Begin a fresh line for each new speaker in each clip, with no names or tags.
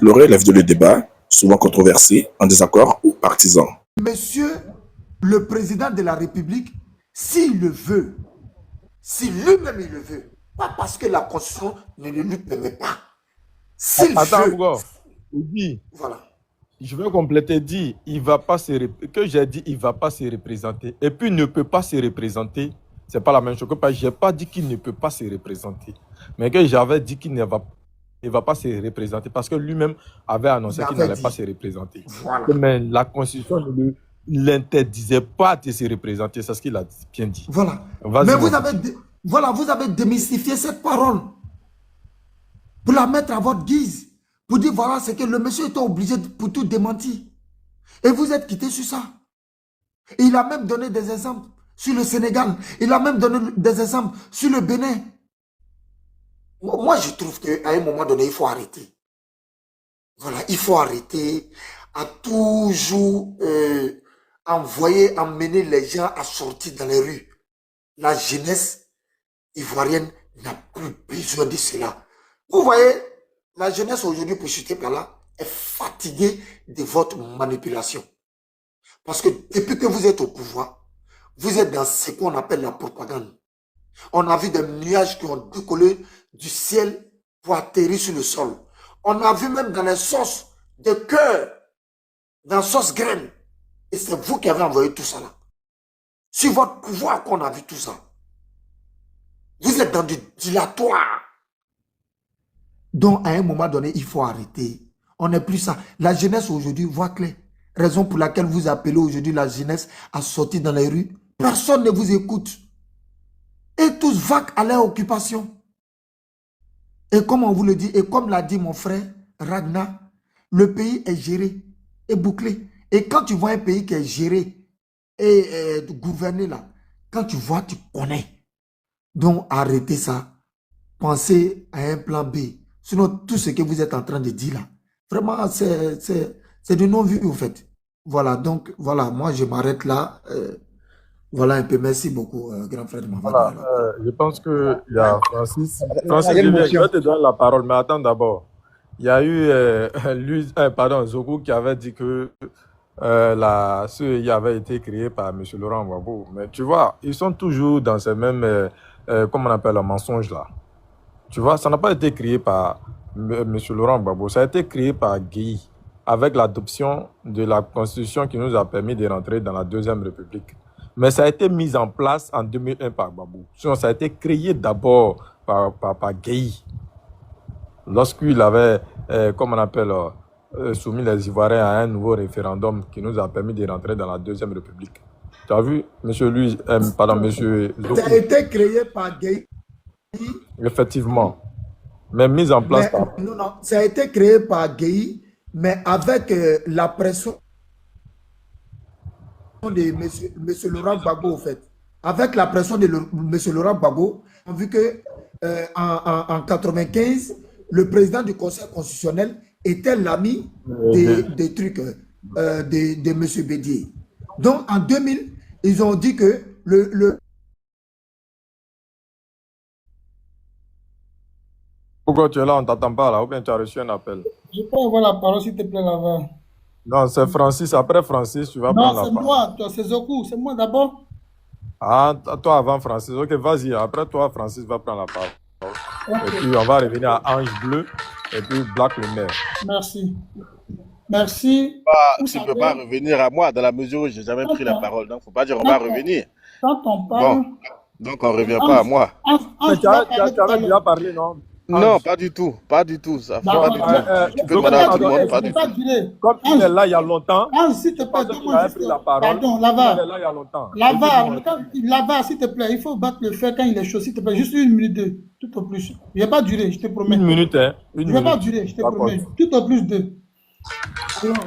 le relève de le débat, souvent controversé, en désaccord ou partisan.
Monsieur le président de la République, s'il le veut, si lui-même il le veut, pas parce que la Constitution ne lui permet pas. S'il
Attends,
veut,
Bougo. Dit,
voilà.
je vais compléter, dit, il va pas que j'ai dit, il va pas se représenter. Et puis, ne peut pas se représenter. C'est pas la même chose. Je n'ai pas dit qu'il ne peut pas se représenter. Mais que j'avais dit qu'il ne va pas se représenter parce que lui-même avait annoncé qu'il n'allait pas se représenter.
Voilà.
Mais la Constitution ne l'interdisait pas de se représenter. C'est ce qu'il a bien dit.
Voilà. Mais vous avez démystifié cette parole pour la mettre à votre guise. Pour dire, voilà, c'est que le monsieur était obligé pour tout démentir. Et vous êtes quitté sur ça. Et il a même donné des exemples sur le Sénégal. Il a même donné des exemples sur le Bénin. Moi, je trouve qu'à un moment donné, il faut arrêter. Voilà, il faut arrêter à toujours emmener les gens à sortir dans les rues. La jeunesse ivoirienne n'a plus besoin de cela. Vous voyez, la jeunesse aujourd'hui, pour chuter par là, est fatiguée de votre manipulation. Parce que depuis que vous êtes au pouvoir, vous êtes dans ce qu'on appelle la propagande. On a vu des nuages qui ont décollé du ciel pour atterrir sur le sol. On a vu même dans les sauces de cœur, dans les sauces graines. Et c'est vous qui avez envoyé tout ça là. Sur votre pouvoir qu'on a vu tout ça. Vous êtes dans du dilatoire. Donc, à un moment donné, il faut arrêter. On n'est plus ça. La jeunesse aujourd'hui voit clair. Raison pour laquelle vous appelez aujourd'hui la jeunesse à sortir dans les rues. Personne ne vous écoute. Et tous vaguent à leur occupation. Et comme on vous le dit, et comme l'a dit mon frère Ragnar, le pays est géré et bouclé. Et quand tu vois un pays qui est géré et gouverné là, quand tu vois, tu connais. Donc, arrêtez ça. Pensez à un plan B. Sinon, tout ce que vous êtes en train de dire là, vraiment, c'est du non-vu, au fait. Voilà, donc, voilà, moi, je m'arrête là. Voilà un peu. Merci beaucoup, grand frère de ma
voilà, je pense qu'il y a Francis. Francis, je vais te donner la parole, mais attends d'abord. Il y a eu Zoku qui avait dit que la CEI avait été créée par M. Laurent Gbagbo. Mais tu vois, ils sont toujours dans ces mêmes, comment on appelle, le mensonge là. Tu vois, ça n'a pas été créé par M. Laurent Gbagbo, ça a été créé par Guy, avec l'adoption de la Constitution qui nous a permis de rentrer dans la Deuxième République. Mais ça a été mis en place en 2001 par Gbagbo. Sinon, ça a été créé d'abord par Guy, lorsqu'il avait, comment on appelle, soumis les Ivoiriens à un nouveau référendum qui nous a permis de rentrer dans la Deuxième République. Tu as vu, monsieur Zoku?
Ça a été créé par Guy.
Effectivement. Mais mise en place par...
Non, ça a été créé par Guy, mais avec la pression de M. Laurent Gbagbo, au fait. Avec la pression de M. Laurent Gbagbo, on a vu que en 1995, le président du Conseil constitutionnel était l'ami des trucs de M. Bédier. Donc, en 2000, ils ont dit que
Pourquoi tu es là, on ne t'attend pas là, ou bien tu as reçu un appel?
Je peux avoir la parole, s'il te plaît, là-bas.
Non, c'est Francis. Après Francis, tu vas prendre la parole.
Non, c'est moi, c'est Zoku, c'est moi d'abord.
Ah, toi avant Francis. Ok, vas-y. Après toi, Francis va prendre la parole. Okay. Et puis, on va revenir à Ange Bleu et puis Black le maire.
Merci. Merci.
Tu ne peux pas revenir à moi dans la mesure où je n'ai jamais pris la parole. Donc, il ne faut pas dire on va revenir.
Quand on parle...
Bon, donc on ne revient pas à moi.
Tu avais déjà parlé, non?
Non, pas du tout. Pas du tout. Ça fait pas du tout. Tu peux demander à tout le monde, pas du tout.
Comme il est là il y a longtemps.
S'il te plaît,
donne-moi pris la parole.
Pardon, Lava.
Il est là il y a longtemps.
Lava, s'il te plaît, il faut battre le fer quand il est chaud, s'il te plaît. Juste 1 minute 2, tout au plus. Il ne va pas durer, je te promets.
1 minute, hein.
Il ne va pas durer, je te promets. Tout au plus 2. Alors,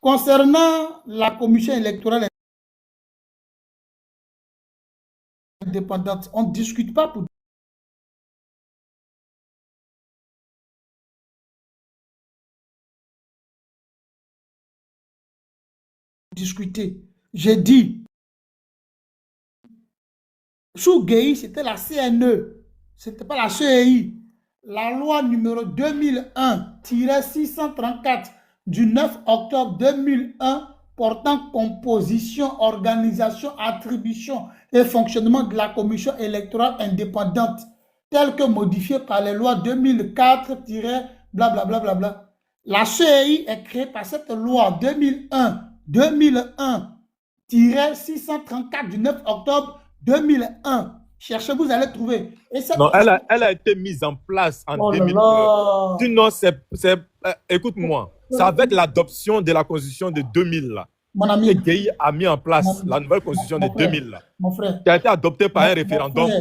concernant la commission électorale indépendante, on ne discute pas pour discuter. J'ai dit, sous Gueye, c'était la CNE, c'était pas la CEI. la loi numéro 2001-634 du 9 octobre 2001 portant composition, organisation, attribution et fonctionnement de la commission électorale indépendante, telle que modifiée par les lois 2004-blablabla. La CEI est créée par cette loi 2001-634 du 9 octobre 2001. Cherchez, vous allez trouver. Et cette...
Non, elle a été mise en place en 2001. Sinon, écoute-moi, c'est avec l'adoption de la constitution de 2000 là.
Mon ami,
que Gueye a mis en place la nouvelle constitution de 2000 là,
mon frère,
qui a été adoptée par un référendum.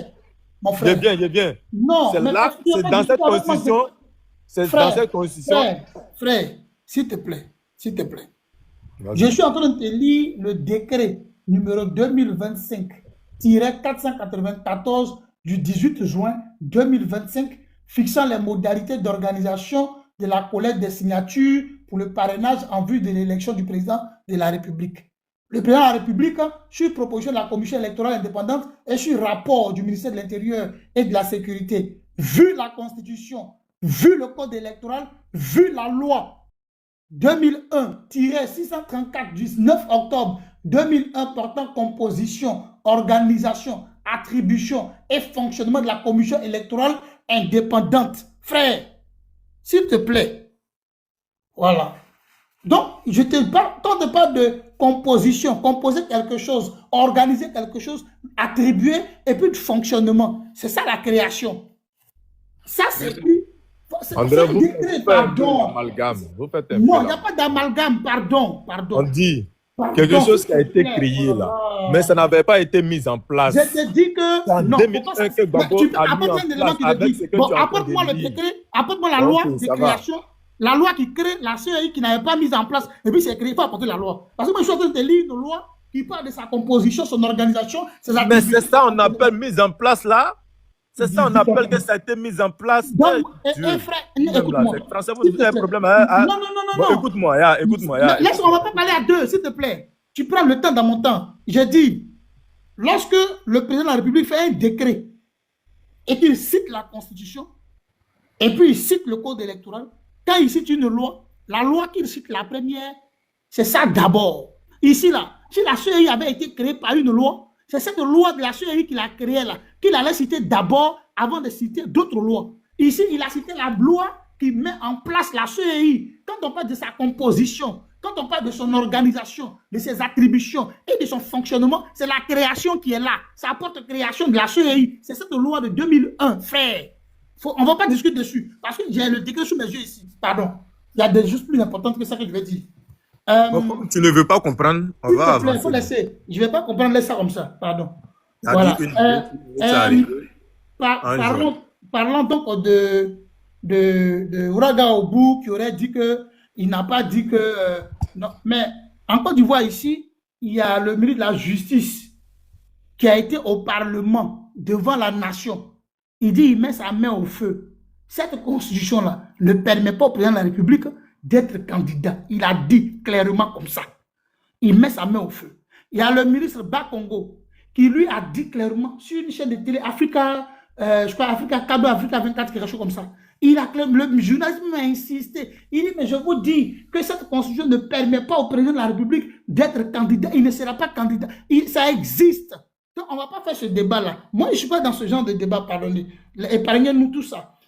Mon frère.
J'ai bien.
Non,
c'est là, c'est dans cette constitution. C'est dans cette constitution.
Frère, s'il te plaît. Je suis en train de te lire le décret numéro 2025-494 du 18 juin 2025 fixant les modalités d'organisation de la collecte des signatures pour le parrainage en vue de l'élection du président de la République. Le président de la République, sur proposition de la commission électorale indépendante et sur rapport du ministère de l'Intérieur et de la Sécurité, vu la Constitution, vu le code électoral, vu la loi 2001-634 du 9 octobre 2001 portant composition, organisation, attribution et fonctionnement de la commission électorale indépendante. Frère, s'il te plaît. Voilà. Donc, je te parle pas de composition, composer quelque chose, organiser quelque chose, attribuer et puis de fonctionnement. C'est ça la création. Ça, c'est plus...
André, vous faites d'amalgame.
Non, il n'y a pas d'amalgame, pardon.
On dit quelque chose qui a été créé là, mais ça n'avait pas été mis en place.
Je te dis que...
C'est en 2001 que Gbagbo a mis en place avec ce que tu as
apporte-moi le décret, apporte-moi la loi de création, la loi qui crée la CEI qui n'avait pas mise en place, et puis c'est créé, il faut apporter la loi. Parce que moi, je suis en train de te lire une loi qui parle de sa composition, son organisation, ses activités.
Mais c'est ça on appelle mise en place là. C'est ça on appelle que ça a été mis en place.
Donc, frère, écoute-moi.
Français, vous avez un problème. Non. Écoute-moi.
Laisse, on ne va pas parler à deux, s'il te plaît. Tu prends le temps dans mon temps. J'ai dit, lorsque le président de la République fait un décret et qu'il cite la Constitution, et puis il cite le code électoral, quand il cite une loi, la loi qu'il cite la première, c'est ça d'abord. Ici, là, si la CEI avait été créée par une loi, c'est cette loi de la CEI qu'il a créée là, qu'il allait citer d'abord avant de citer d'autres lois. Ici, il a cité la loi qui met en place la CEI. Quand on parle de sa composition, quand on parle de son organisation, de ses attributions et de son fonctionnement, c'est la création qui est là. Ça apporte création de la CEI. C'est cette loi de 2001, frère. On ne va pas discuter dessus, parce que j'ai le décret sous mes yeux ici. Pardon. Il y a des choses plus importantes que ça que je vais dire.
Comme tu ne veux pas comprendre, on va avancer.
Il faut laisser. Je ne vais pas comprendre, laisse ça comme ça. Pardon.
Voilà.
Parlons donc de Uraga Obu qui aurait dit qu'il n'a pas dit que... non. Mais en Côte d'Ivoire ici, il y a le ministre de la Justice qui a été au Parlement devant la nation. Il dit, il met sa main au feu. Cette constitution-là ne permet pas au président de la République d'être candidat. Il a dit clairement comme ça. Il met sa main au feu. Il y a le ministre Bakongo qui lui a dit clairement sur une chaîne de télé Africa, je crois Africa 4, Africa 24, quelque chose comme ça. Il a le journaliste a insisté. Il dit, mais je vous dis que cette constitution ne permet pas au président de la République d'être candidat. Il ne sera pas candidat. Ça existe. Donc, on ne va pas faire ce débat-là. Moi, je ne suis pas dans ce genre de débat, pardonnez. Épargnez-nous tout ça.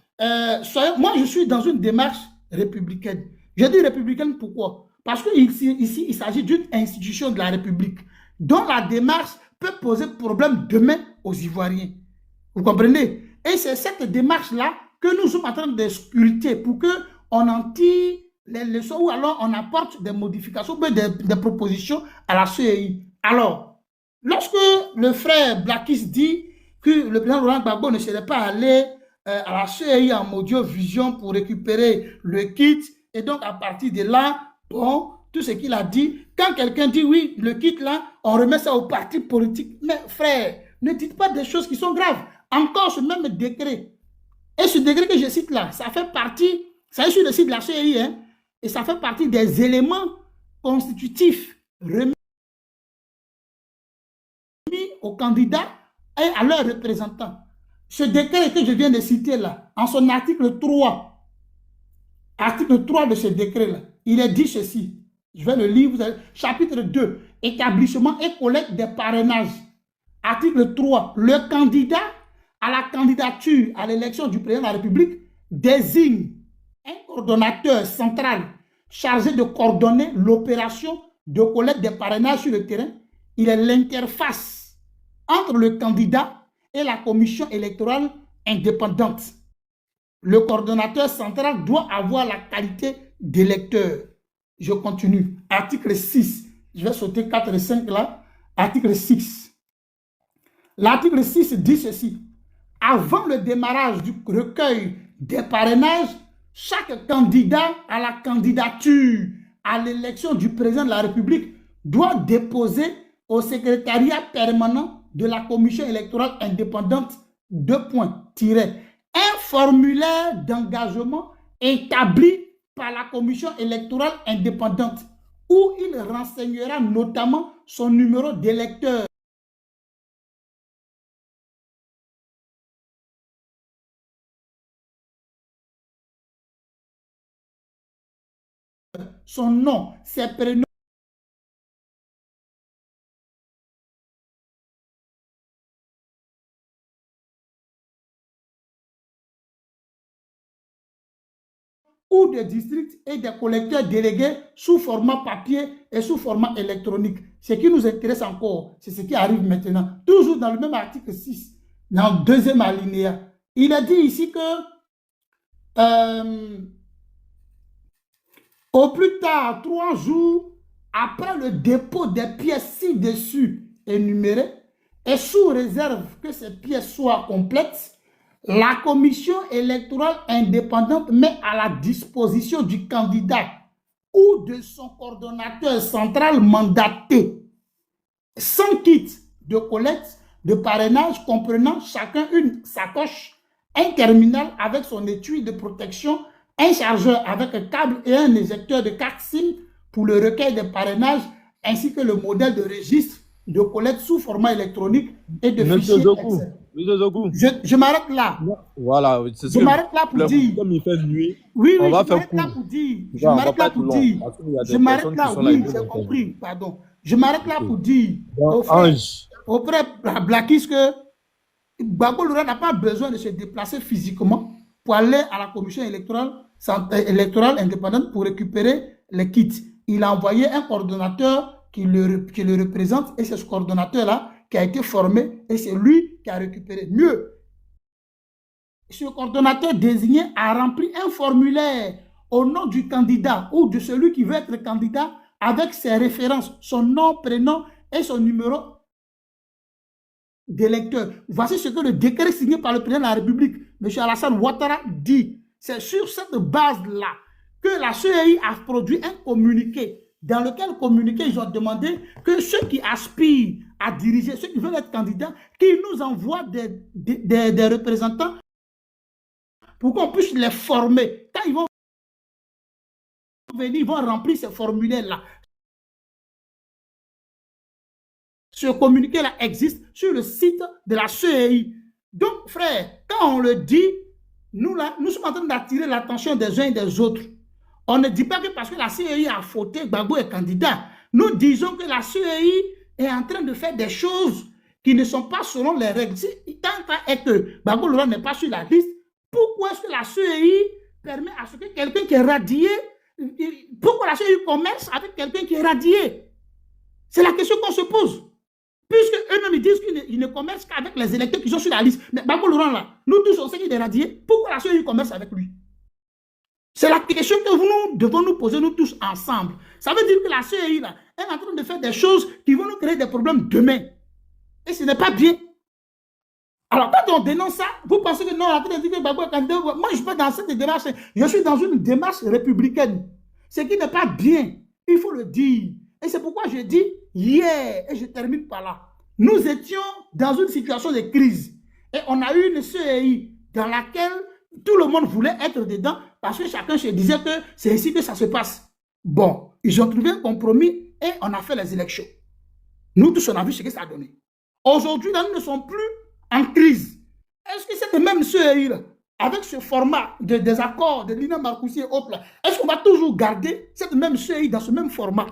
Moi, je suis dans une démarche républicaine. Je dis républicaine pourquoi? Parce qu'ici, il s'agit d'une institution de la République dont la démarche peut poser problème demain aux Ivoiriens. Vous comprenez? Et c'est cette démarche-là que nous sommes en train de scruter pour qu'on en tire les leçons ou alors on apporte des modifications, des propositions à la CEI. Alors, lorsque le frère Blakis dit que le président Laurent Gbagbo ne serait pas allé à la CEI en audio-vision pour récupérer le kit, et donc à partir de là, bon, tout ce qu'il a dit, quand quelqu'un dit oui, le kit là, on remet ça au parti politique. Mais frère, ne dites pas des choses qui sont graves. Encore ce même décret. Et ce décret que je cite là, ça fait partie, ça est sur le site de la CEI, hein, et ça fait partie des éléments constitutifs remis aux candidats et à leurs représentants. ce décret que je viens de citer là, en son article 3 de ce décret-là, il est dit ceci. Je vais le lire, vous avez, chapitre 2, établissement et collecte des parrainages. Article 3, le candidat à la candidature à l'élection du président de la République désigne un coordonnateur central chargé de coordonner l'opération de collecte des parrainages sur le terrain. Il est l'interface entre le candidat et la commission électorale indépendante. Le coordonnateur central doit avoir la qualité d'électeur. Je continue. Article 6. Je vais sauter 4 et 5 là. Article 6. L'article 6 dit ceci. Avant le démarrage du recueil des parrainages, chaque candidat à la candidature à l'élection du président de la République doit déposer au secrétariat permanent de la commission électorale indépendante un formulaire d'engagement établi par la commission électorale indépendante où il renseignera notamment son numéro d'électeur, son nom, ses prénoms, ou des districts et des collecteurs délégués sous format papier et sous format électronique. Ce qui nous intéresse encore, c'est ce qui arrive maintenant. Toujours dans le même article 6, dans le deuxième alinéa. Il a dit ici que au plus tard, 3 jours après le dépôt des pièces ci-dessus énumérées, et sous réserve que ces pièces soient complètes, la commission électorale indépendante met à la disposition du candidat ou de son coordonnateur central mandaté 100 kits de collecte de parrainage comprenant chacun une sacoche, un terminal avec son étui de protection, un chargeur avec un câble et un éjecteur de carte SIM pour le recueil des parrainages, ainsi que le modèle de registre de collecte sous format électronique et de fichier Excel. Je m'arrête là.
Voilà, c'est ce
je m'arrête là pour dire.
Comme il fait nuit,
oui,
on va
je
faire
m'arrête là
court.
pour dire. Je
Non,
m'arrête là pour dire. Je m'arrête là, oui, j'ai
là.
compris, pardon. Je m'arrête là pour dire au frère Blackis que Gbagbo Laurent n'a pas besoin de se déplacer physiquement pour aller à la commission électorale indépendante pour récupérer les kits. Il a envoyé un coordonnateur qui le représente et c'est ce coordonnateur-là qui a été formé et c'est lui qui a récupéré. Mieux, ce coordonnateur désigné a rempli un formulaire au nom du candidat ou de celui qui veut être candidat avec ses références, son nom, prénom et son numéro d'électeur. Voici ce que le décret signé par le président de la République, M. Alassane Ouattara, dit. C'est sur cette base-là que la CEI a produit un communiqué. Dans lequel communiqué, ils ont demandé que ceux qui aspirent à diriger, ceux qui veulent être candidats, qu'ils nous envoient des représentants pour qu'on puisse les former. Quand ils vont venir, ils vont remplir ces formulaires-là. Ce communiqué-là existe sur le site de la CEI. Donc, frère, quand on le dit, nous sommes en train d'attirer l'attention des uns et des autres. On ne dit pas que parce que la CEI a fauté, Gbagbo est candidat. Nous disons que la CEI est en train de faire des choses qui ne sont pas selon les règles. Si tant est que Gbagbo Laurent n'est pas sur la liste, pourquoi est-ce que la CEI permet à ce que quelqu'un qui est radié, pourquoi la CEI commerce avec quelqu'un qui est radié? C'est la question qu'on se pose. Puisque eux-mêmes ils disent qu'ils ne commercent qu'avec les électeurs qui sont sur la liste. Mais Gbagbo Laurent là, nous tous on sait qu'il est radié, pourquoi la CEI commerce avec lui? C'est la question que nous devons nous poser, nous tous ensemble. Ça veut dire que la CEI, là, elle est en train de faire des choses qui vont nous créer des problèmes demain. Et ce n'est pas bien. Alors, quand on dénonce ça, vous pensez que non, on est en train de dire que Gbagbo est candidat. Moi, je ne suis pas dans cette démarche. Je suis dans une démarche républicaine. Ce qui n'est pas bien. Il faut le dire. Et c'est pourquoi je dis hier, et je termine par là, nous étions dans une situation de crise. Et on a eu une CEI dans laquelle tout le monde voulait être dedans parce que chacun se disait que c'est ici que ça se passe. Bon, ils ont trouvé un compromis et on a fait les élections. Nous tous, on a vu ce que ça a donné. Aujourd'hui, nous ne sommes plus en crise. Est-ce que cette même CEI-là, avec ce format de désaccord de Lina Marcoussi et autres, est-ce qu'on va toujours garder cette même CEI dans ce même format?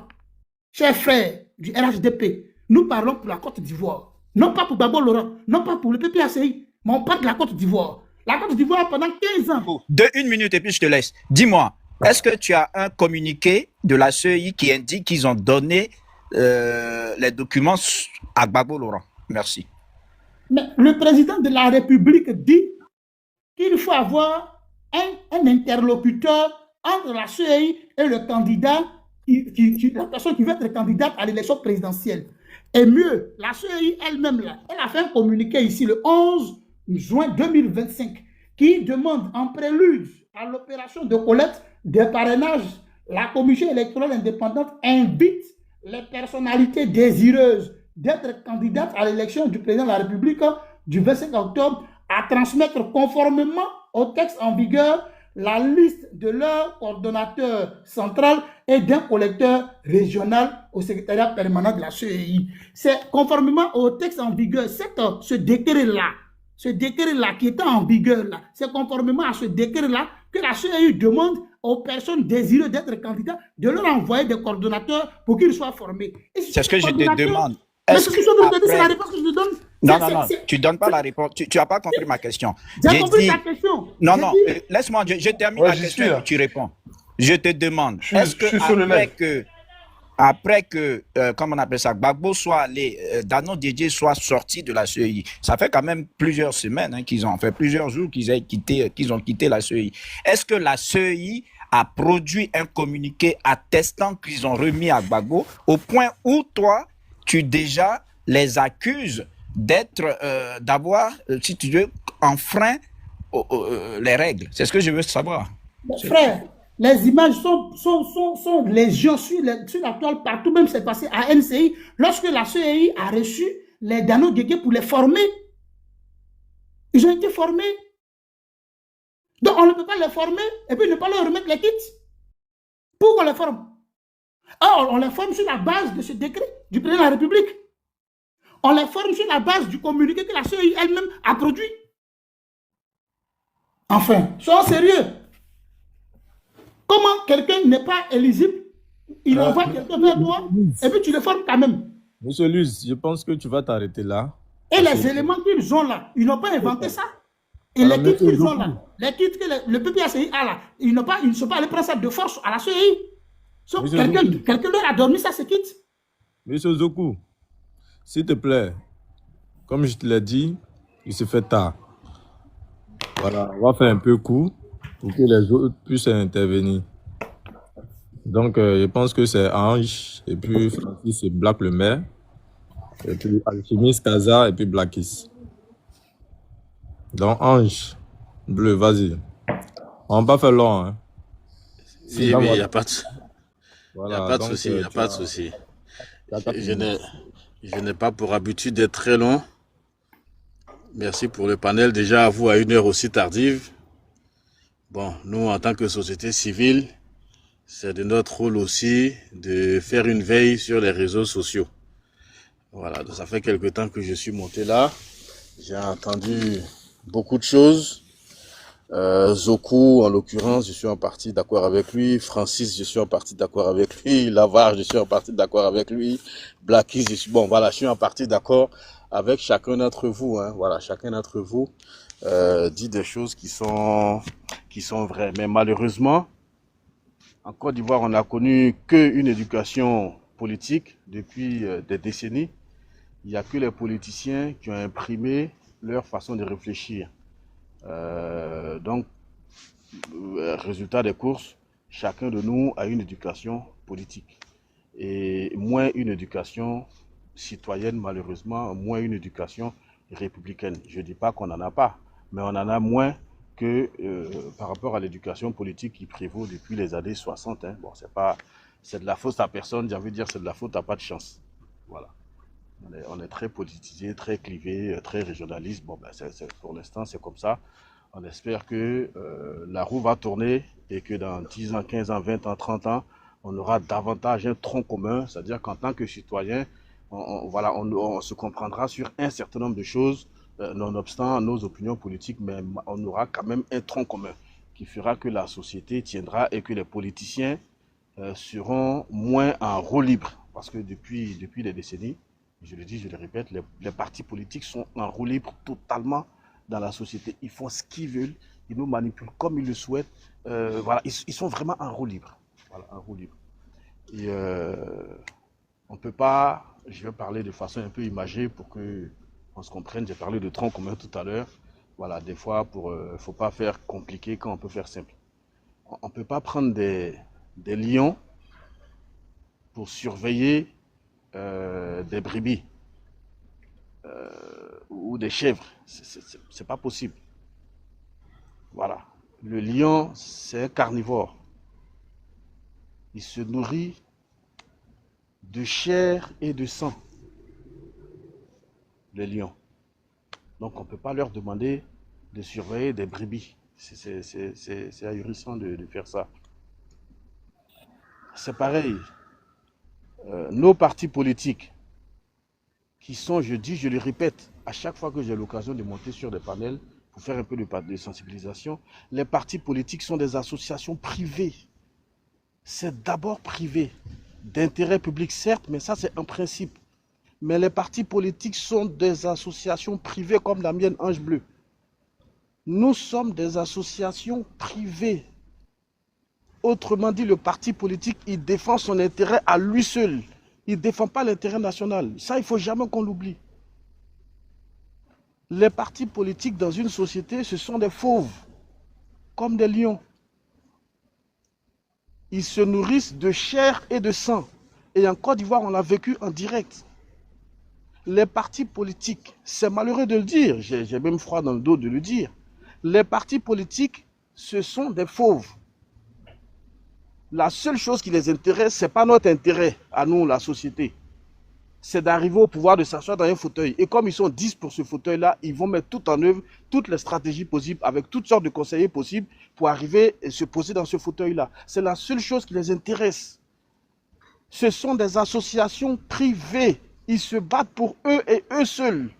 Chers frères du RHDP, nous parlons pour la Côte d'Ivoire. Non pas pour Gbagbo Laurent, non pas pour le PPACI, mais on parle de la Côte d'Ivoire. La Côte d'Ivoire pendant 15 ans.
De 1 minute et puis je te laisse. Dis-moi, est-ce que tu as un communiqué de la CEI qui indique qu'ils ont donné les documents à Gbagbo Laurent? Merci.
Mais le président de la République dit qu'il faut avoir un interlocuteur entre la CEI et le candidat, la personne qui veut être candidate à l'élection présidentielle. Et mieux, la CEI elle-même, elle a fait un communiqué ici le 11 juin 2025 qui demande en prélude à l'opération de collecte des parrainages, la commission électorale indépendante invite les personnalités désireuses d'être candidates à l'élection du président de la République du 25 octobre à transmettre conformément au texte en vigueur la liste de leur coordonnateur central et d'un collecteur régional au secrétariat permanent de la CEI. C'est conformément au texte en vigueur, ce décret-là qui est en vigueur, c'est conformément à ce décret-là que la CEI demande aux personnes désireuses d'être candidats de leur envoyer des coordonnateurs pour qu'ils soient formés.
C'est ce que je te demande.
Mais ce que c'est la réponse que je te donne.
Non, tu ne donnes pas la réponse. Tu n'as pas compris ma question.
J'ai compris ta question.
Non, laisse-moi, je termine la question et tu réponds. Je te demande, est-ce que après que, comment on appelle ça, Gbagbo soit allé, Dano Didier soit sorti de la CEI, ça fait quand même plusieurs semaines qu'ils ont fait, plusieurs jours qu'ils ont quitté la CEI. Est-ce que la CEI a produit un communiqué attestant qu'ils ont remis à Gbagbo au point où toi, tu déjà les accuses d'avoir, si tu veux, enfreint les règles? C'est ce que je veux savoir.
Frère, les images sont légion sur la toile partout, même c'est passé à NCI, lorsque la CEI a reçu les Dano Didier pour les former. Ils ont été formés. Donc on ne peut pas les former et puis ne pas leur remettre les kits. Pourquoi on les forme? Or, on les forme sur la base de ce décret du président de la République. On les forme sur la base du communiqué que la CEI elle-même a produit. Enfin, soyons sérieux. Comment quelqu'un n'est pas éligible, il envoie quelqu'un vers toi et puis tu le formes quand même.
Monsieur Luz, je pense que tu vas t'arrêter là.
Et les éléments qu'ils ont là, ils n'ont pas inventé ça. Et les kits qu'ils ont là, les kits que le PPACI a là, ils ne sont pas allés prendre ça de force à la CEI. Quelqu'un leur a dormi ça, ces kits.
Monsieur Zoku, s'il te plaît, comme je te l'ai dit, il se fait tard. Voilà, on va faire un peu court pour que les autres puissent intervenir. Donc, je pense que c'est Ange, et puis Francis et Black le maire, et puis Alchimiste, Kaza, et puis Blackis. Donc, Ange, bleu, vas-y. On va pas faire long, hein.
Oui, il n'y a pas de souci. Il n'y a pas de souci, il n'y a pas de souci. Je n'ai pas pour habitude d'être très long. Merci pour le panel. Déjà à vous à une heure aussi tardive. Bon, nous en tant que société civile, c'est de notre rôle aussi de faire une veille sur les réseaux sociaux. Voilà, donc ça fait quelque temps que je suis monté là. J'ai entendu beaucoup de choses. Zoku, en l'occurrence, je suis en partie d'accord avec lui. Francis, je suis en partie d'accord avec lui. Lavar, je suis en partie d'accord avec lui. Blackis, je suis en partie d'accord avec chacun d'entre vous. Hein. Voilà, chacun d'entre vous dit des choses qui sont vraies. Mais malheureusement, en Côte d'Ivoire, on n'a connu qu'une éducation politique depuis des décennies. Il n'y a que les politiciens qui ont imprimé leur façon de réfléchir. Donc, résultat des courses, chacun de nous a une éducation politique et moins une éducation citoyenne, malheureusement, moins une éducation républicaine. Je ne dis pas qu'on n'en a pas, mais on en a moins que par rapport à l'éducation politique qui prévaut depuis les années 60. Hein. Bon, c'est de la faute à personne, j'ai envie de dire c'est de la faute à pas de chance. Voilà. On est très politisé, très clivé, très régionaliste. Bon, ben, pour l'instant, c'est comme ça. On espère que la roue va tourner et que dans 10 ans, 15 ans, 20 ans, 30 ans, on aura davantage un tronc commun. C'est-à-dire qu'en tant que citoyen, on se comprendra sur un certain nombre de choses nonobstant nos opinions politiques, mais on aura quand même un tronc commun qui fera que la société tiendra et que les politiciens seront moins en roue libre. Parce que depuis des décennies, je le dis, je le répète, les partis politiques sont en roue libre totalement dans la société. Ils font ce qu'ils veulent, ils nous manipulent comme ils le souhaitent. Voilà, ils sont vraiment en roue libre. Voilà, en roue libre. Et on ne peut pas, je vais parler de façon un peu imagée pour qu'on se comprenne. J'ai parlé de tronc commun tout à l'heure. Voilà, des fois, il ne faut pas faire compliqué quand on peut faire simple. On ne peut pas prendre des lions pour surveiller des brebis ou des chèvres. C'est pas possible. Voilà. Le lion, c'est un carnivore. Il se nourrit de chair et de sang. Le lion. Donc on ne peut pas leur demander de surveiller des brebis. C'est ahurissant de faire ça. C'est pareil. Nos partis politiques, qui sont, je dis, je le répète, à chaque fois que j'ai l'occasion de monter sur des panels pour faire un peu de sensibilisation, les partis politiques sont des associations privées. C'est d'abord privé, d'intérêt public certes, mais ça c'est un principe. Mais les partis politiques sont des associations privées comme la mienne Ange Bleu. Nous sommes des associations privées. Autrement dit, le parti politique, il défend son intérêt à lui seul. Il ne défend pas l'intérêt national. Ça, il ne faut jamais qu'on l'oublie. Les partis politiques dans une société, ce sont des fauves, comme des lions. Ils se nourrissent de chair et de sang. Et en Côte d'Ivoire, on l'a vécu en direct. Les partis politiques, c'est malheureux de le dire, j'ai même froid dans le dos de le dire. Les partis politiques, ce sont des fauves. La seule chose qui les intéresse, ce n'est pas notre intérêt, à nous, la société. C'est d'arriver au pouvoir, de s'asseoir dans un fauteuil. Et comme ils sont 10 pour ce fauteuil-là, ils vont mettre tout en œuvre, toutes les stratégies possibles, avec toutes sortes de conseillers possibles, pour arriver et se poser dans ce fauteuil-là. C'est la seule chose qui les intéresse. Ce sont des associations privées. Ils se battent pour eux et eux seuls.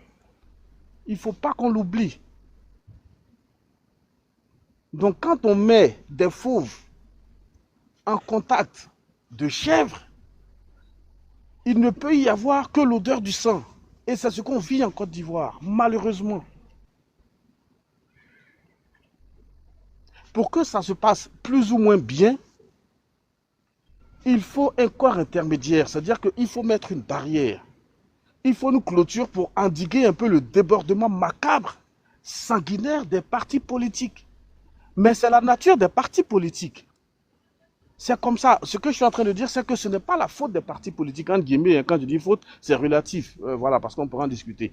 Il ne faut pas qu'on l'oublie. Donc quand on met des fauves en contact de chèvres, il ne peut y avoir que l'odeur du sang. Et c'est ce qu'on vit en Côte d'Ivoire, malheureusement. Pour que ça se passe plus ou moins bien, il faut un corps intermédiaire, c'est-à-dire qu'il faut mettre une barrière. Il faut une clôture pour endiguer un peu le débordement macabre, sanguinaire des partis politiques. Mais c'est la nature des partis politiques. C'est comme ça. Ce que je suis en train de dire, c'est que ce n'est pas la faute des partis politiques. Entre guillemets, quand je dis faute, c'est relatif. Voilà, parce qu'on pourra en discuter.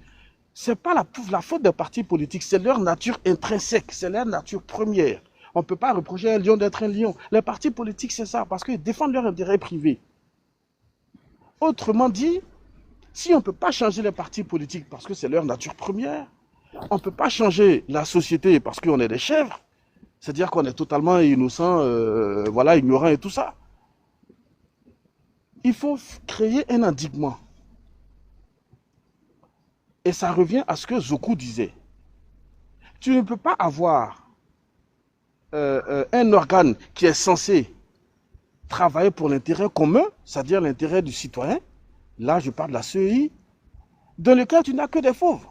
Ce n'est pas la faute des partis politiques, c'est leur nature intrinsèque, c'est leur nature première. On ne peut pas reprocher à un lion d'être un lion. Les partis politiques, c'est ça, parce qu'ils défendent leur intérêt privé. Autrement dit, si on ne peut pas changer les partis politiques parce que c'est leur nature première, on ne peut pas changer la société parce qu'on est des chèvres, c'est-à-dire qu'on est totalement innocent, voilà, ignorant et tout ça. Il faut créer un endiguement. Et ça revient à ce que Zoku disait. Tu ne peux pas avoir un organe qui est censé travailler pour l'intérêt commun, c'est-à-dire l'intérêt du citoyen. Là, je parle de la CEI, dans lequel tu n'as que des fauves.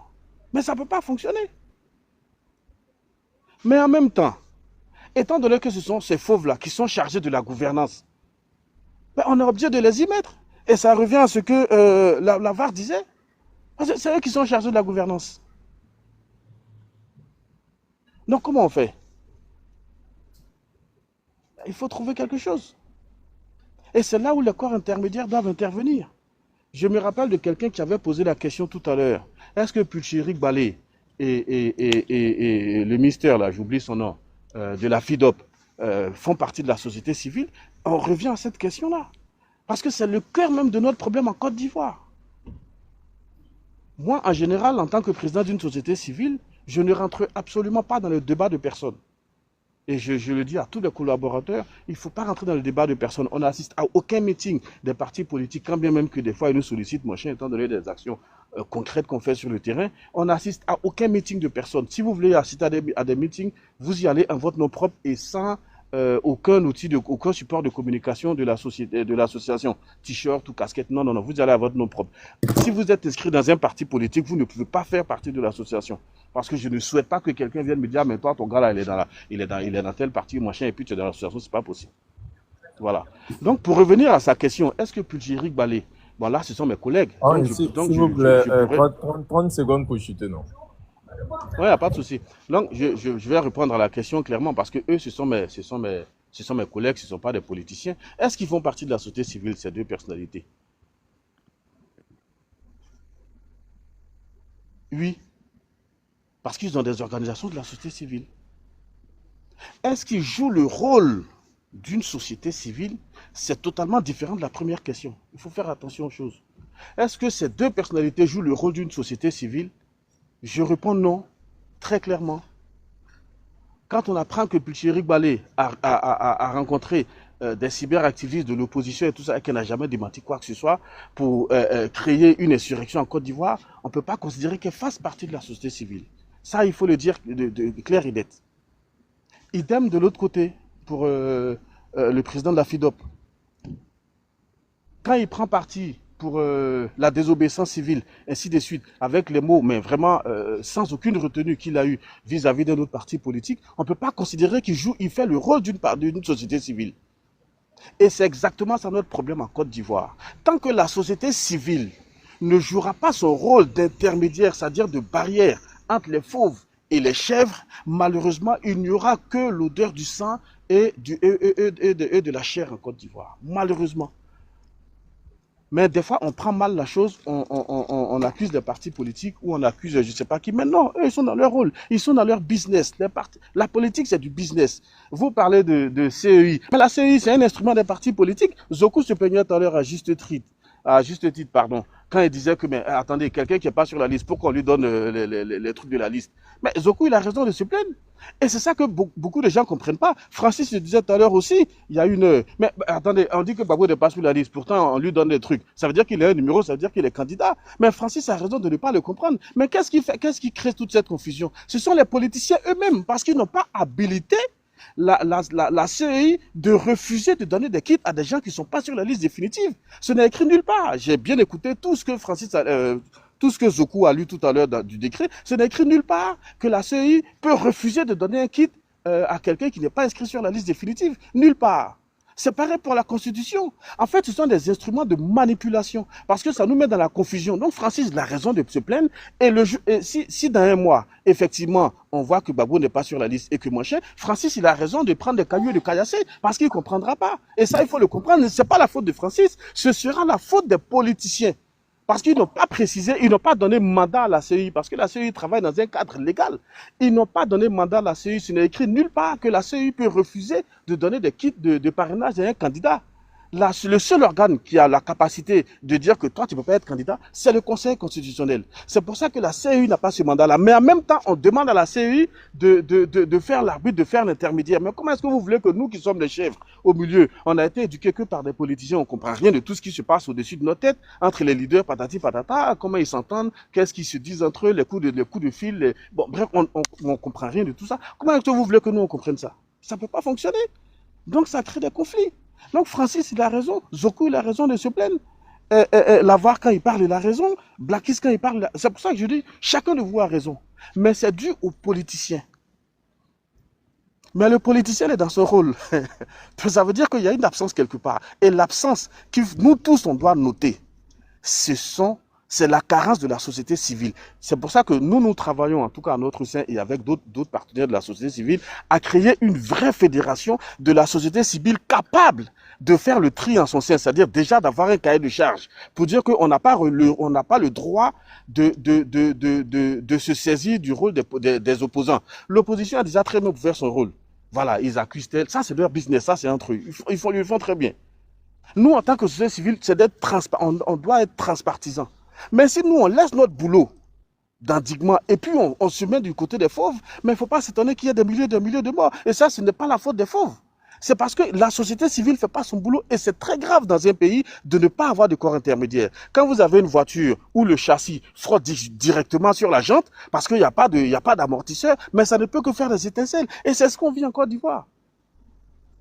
Mais ça ne peut pas fonctionner. Mais en même temps, étant donné que ce sont ces fauves-là qui sont chargés de la gouvernance, ben on est obligé de les y mettre. Et ça revient à ce que la VAR disait. C'est eux qui sont chargés de la gouvernance. Donc comment on fait? Il faut trouver quelque chose. Et c'est là où les corps intermédiaires doivent intervenir. Je me rappelle de quelqu'un qui avait posé la question tout à l'heure. Est-ce que Pulchéric Balé et le ministère, là, j'oublie son nom, de la FIDOP, font partie de la société civile? On revient à cette question-là. Parce que c'est le cœur même de notre problème en Côte d'Ivoire. Moi, en général, en tant que président d'une société civile, je ne rentre absolument pas dans le débat de personne. Et je le dis à tous les collaborateurs, il ne faut pas rentrer dans le débat de personne. On n'assiste à aucun meeting des partis politiques, quand bien même que des fois ils nous sollicitent, machin, étant donné des actions concrètes qu'on fait sur le terrain. On n'assiste à aucun meeting de personnes. Si vous voulez assister à des meetings, vous y allez en votre nom propre et sans aucun outil, aucun support de communication de la société, de l'association, t-shirt ou casquette. Non, non, non, vous y allez à votre nom propre. Si vous êtes inscrit dans un parti politique, vous ne pouvez pas faire partie de l'association. Parce que je ne souhaite pas que quelqu'un vienne me dire, mais toi, ton gars là, il est dans tel parti, machin, et puis tu es dans l'association, c'est pas possible. Voilà. Donc, pour revenir à sa question, est-ce que Pulchéric Balé, bon là, ce sont mes collègues.
Ah, s'il vous plaît, 30 secondes pour chuter, non?
Oui, il n'y a pas de souci. Donc, je vais répondre à la question clairement parce que eux, ce sont mes collègues, ce ne sont pas des politiciens. Est-ce qu'ils font partie de la société civile, ces deux personnalités? Oui, parce qu'ils ont des organisations de la société civile. Est-ce qu'ils jouent le rôle d'une société civile? C'est totalement différent de la première question. Il faut faire attention aux choses. Est-ce que ces deux personnalités jouent le rôle d'une société civile? Je réponds non, très clairement. Quand on apprend que Pulchéric Balé a rencontré des cyberactivistes de l'opposition et tout ça, et qu'elle n'a jamais démenti quoi que ce soit pour créer une insurrection en Côte d'Ivoire, on ne peut pas considérer qu'elle fasse partie de la société civile. Ça, il faut le dire de clair et net. Idem de l'autre côté pour le président de la FIDOP. Quand il prend parti pour la désobéissance civile, ainsi de suite, avec les mots, mais vraiment sans aucune retenue qu'il a eu vis-à-vis d'un autre parti politique, on ne peut pas considérer il fait le rôle d'une société civile. Et c'est exactement ça notre problème en Côte d'Ivoire. Tant que la société civile ne jouera pas son rôle d'intermédiaire, c'est-à-dire de barrière entre les fauves et les chèvres, malheureusement, il n'y aura que l'odeur du sang et de la chair en Côte d'Ivoire. Malheureusement. Mais des fois, on prend mal la chose, on accuse des partis politiques ou on accuse je ne sais pas qui. Mais non, eux, ils sont dans leur rôle, ils sont dans leur business. La politique, c'est du business. Vous parlez de CEI. Mais la CEI, c'est un instrument des partis politiques. Zoku se plaignait tout à l'heure à juste titre, pardon, quand il disait que, mais attendez, quelqu'un qui n'est pas sur la liste, pourquoi on lui donne les trucs de la liste? Mais Zoku, il a raison de se plaindre. Et c'est ça que beaucoup de gens ne comprennent pas. Francis le disait tout à l'heure aussi, il y a une... Mais attendez, on dit que Babou n'est pas sur la liste, pourtant on lui donne des trucs. Ça veut dire qu'il est un numéro, ça veut dire qu'il est candidat. Mais Francis a raison de ne pas le comprendre. Mais qu'est-ce qui crée toute cette confusion? Ce sont les politiciens eux-mêmes, parce qu'ils n'ont pas habilité la CEI de refuser de donner des kits à des gens qui ne sont pas sur la liste définitive. Ce n'est écrit nulle part. J'ai bien écouté tout ce que tout ce que Zoku a lu tout à l'heure du décret. Ce n'est écrit nulle part que la CEI peut refuser de donner un kit à quelqu'un qui n'est pas inscrit sur la liste définitive. Nulle part. C'est pareil pour la Constitution. En fait, ce sont des instruments de manipulation parce que ça nous met dans la confusion. Donc, Francis a raison de se plaindre. Et si dans un mois, effectivement, on voit que Babou n'est pas sur la liste et que Monchet, Francis, il a raison de prendre des cailloux et de caillasser parce qu'il ne comprendra pas. Et ça, il faut le comprendre. Ce n'est pas la faute de Francis, ce sera la faute des politiciens. Parce qu'ils n'ont pas précisé, ils n'ont pas donné mandat à la CEI, parce que la CEI travaille dans un cadre légal. Ils n'ont pas donné mandat à la CEI, ce n'est écrit nulle part que la CEI peut refuser de donner des kits de parrainage à un candidat. Le seul organe qui a la capacité de dire que toi, tu ne peux pas être candidat, c'est le Conseil constitutionnel. C'est pour ça que la CEI n'a pas ce mandat-là. Mais en même temps, on demande à la CEI de faire l'arbitre, de faire l'intermédiaire. Mais comment est-ce que vous voulez que nous, qui sommes les chèvres au milieu, on a été éduqués que par des politiciens, on ne comprend rien de tout ce qui se passe au-dessus de nos têtes, entre les leaders, patati patata, comment ils s'entendent, qu'est-ce qu'ils se disent entre eux, les coups de fil. Bon, bref, on ne comprend rien de tout ça. Comment est-ce que vous voulez que nous, on comprenne ça? Ça ne peut pas fonctionner. Donc, ça crée des conflits. Donc Francis, il a raison, Zoku, il a raison de se plaindre. Lavoir, quand il parle, il a raison. Blackis, quand il parle, c'est pour ça que je dis, chacun de vous a raison. Mais c'est dû aux politiciens. Mais le politicien est dans ce rôle. Ça veut dire qu'il y a une absence quelque part. Et l'absence que nous tous, on doit noter, c'est la carence de la société civile. C'est pour ça que nous travaillons, en tout cas à notre sein et avec d'autres partenaires de la société civile, à créer une vraie fédération de la société civile capable de faire le tri en son sein, c'est-à-dire déjà d'avoir un cahier de charge pour dire qu'on n'a pas le droit de se saisir du rôle des opposants. L'opposition a déjà très bien faire son rôle. Voilà, ils accusent tel. Ça, c'est leur business, ça, c'est entre eux. Ils le font très bien. Nous, en tant que société civile, c'est d'être transparent. On doit être transpartisan. Mais si nous, on laisse notre boulot d'endiguement et puis on se met du côté des fauves, mais il ne faut pas s'étonner qu'il y ait des milliers de morts. Et ça, ce n'est pas la faute des fauves.
C'est parce que la société civile ne fait pas son boulot et c'est très grave dans un pays de ne pas avoir de corps intermédiaire. Quand vous avez une voiture où le châssis frotte directement sur la jante, parce qu'il n'y a pas d'amortisseur, mais ça ne peut que faire des étincelles. Et c'est ce qu'on vit en Côte d'Ivoire.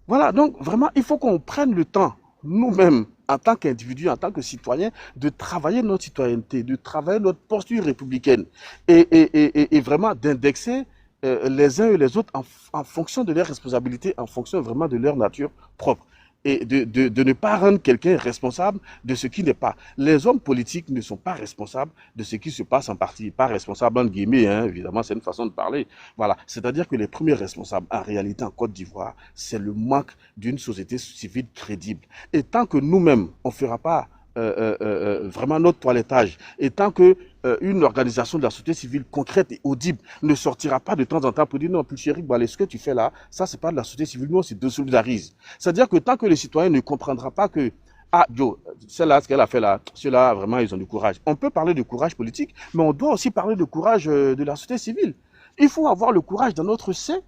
Voilà, donc vraiment, il faut qu'on prenne le temps, nous-mêmes, en tant qu'individus, en tant que citoyens, de travailler notre citoyenneté, de travailler notre posture républicaine et vraiment d'indexer les uns et les autres en fonction de leurs responsabilités, en fonction vraiment de leur nature propre. Et de ne pas rendre quelqu'un responsable de ce qui n'est pas. Les hommes politiques ne sont pas responsables de ce qui se passe en partie. Pas responsables entre guillemets, hein, évidemment, c'est une façon de parler. Voilà. C'est-à-dire que les premiers responsables, en réalité, en Côte d'Ivoire, c'est le manque d'une société civile crédible. Et tant que nous-mêmes, on ne fera pas vraiment notre toilettage, et tant que une organisation de la société civile concrète et audible ne sortira pas de temps en temps pour dire non, plus chéri, ce que tu fais là, ça c'est pas de la société civile, non, c'est de solidarisme. C'est-à-dire que tant que les citoyens ne comprendront pas que ah, Joe, celle-là, ce qu'elle a fait là, ceux-là, vraiment, ils ont du courage. On peut parler de courage politique, mais on doit aussi parler de courage de la société civile. Il faut avoir le courage dans notre sein,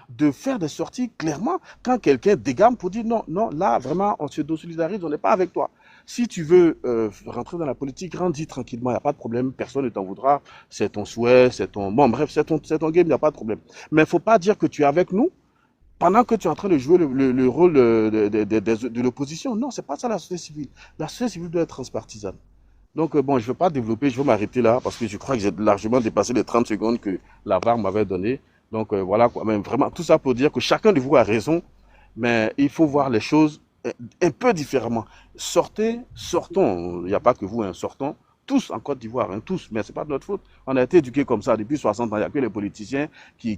de faire des sorties clairement quand quelqu'un dégamme pour dire non, non, là, vraiment, on se désolidarise, on n'est pas avec toi. Si tu veux rentrer dans la politique, rentre-y tranquillement, il n'y a pas de problème, personne ne t'en voudra, c'est ton souhait, c'est ton... Bon, bref, c'est ton game, il n'y a pas de problème. Mais il ne faut pas dire que tu es avec nous pendant que tu es en train de jouer le rôle de l'opposition. Non, ce n'est pas ça la société civile. La société civile doit être transpartisane. Donc, bon, je ne vais pas développer, je vais m'arrêter là parce que je crois que j'ai largement dépassé les 30 secondes que la VAR m'avait données. Donc, voilà, quoi. Mais vraiment, tout ça pour dire que chacun de vous a raison, mais il faut voir les choses un peu différemment. Sortons, il n'y a pas que vous, hein, sortons, tous en Côte d'Ivoire, hein, tous, mais ce n'est pas de notre faute. On a été éduqués comme ça depuis 60 ans, il n'y a que les politiciens qui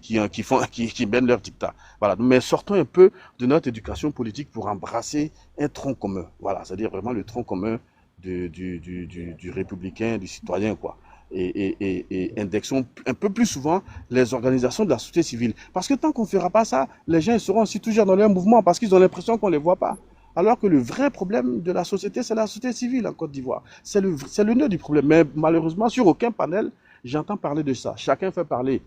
mènent leur dictat. Voilà. Mais sortons un peu de notre éducation politique pour embrasser un tronc commun. Voilà, c'est-à-dire vraiment le tronc commun du républicain, du citoyen, quoi. Et indexons un peu plus souvent les organisations de la société civile. Parce que tant qu'on ne fera pas ça, les gens seront aussi toujours dans leur mouvement parce qu'ils ont l'impression qu'on ne les voit pas. Alors que le vrai problème de la société, c'est la société civile en Côte d'Ivoire. C'est le nœud du problème. Mais malheureusement, sur aucun panel, j'entends parler de ça. Chacun fait parler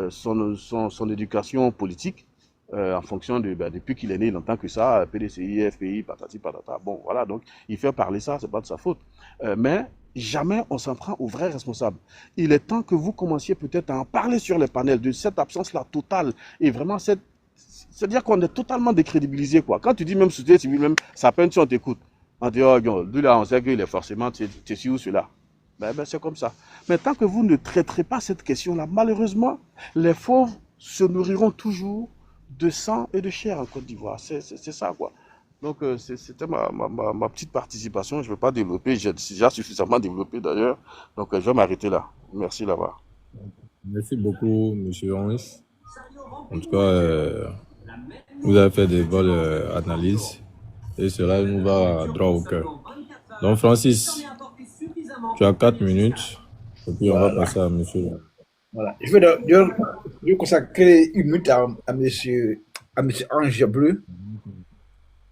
son éducation politique en fonction de, depuis qu'il est né, il n'entend que ça, PDCI, FPI, patati, patata. Bon, voilà, donc il fait parler ça, c'est pas de sa faute. Mais jamais on s'en prend aux vrais responsables. Il est temps que vous commenciez peut-être à en parler sur les panels de cette absence-là totale et vraiment c'est-à-dire qu'on est totalement décrédibilisé, quoi. Quand tu dis même société civile, même, ça peine si on t'écoute. On dit, oh, lui là, on sait qu'il est forcément, tu es sur celui-là. Ben, c'est comme ça. Mais tant que vous ne traiterez pas cette question-là, malheureusement, les fauves se nourriront toujours de sang et de chair en Côte d'Ivoire. C'est ça, quoi. Donc, c'était ma petite participation. Je ne vais pas développer. J'ai déjà suffisamment développé, d'ailleurs. Donc, je vais m'arrêter là. Merci, là-bas.
Merci beaucoup, M. Henri. En tout cas, vous avez fait des bonnes analyses et cela nous va droit au cœur. Donc, Francis, tu as 4 minutes et puis on va passer à monsieur.
Voilà. Je vais consacrer 1 minute à monsieur Ange Bleu.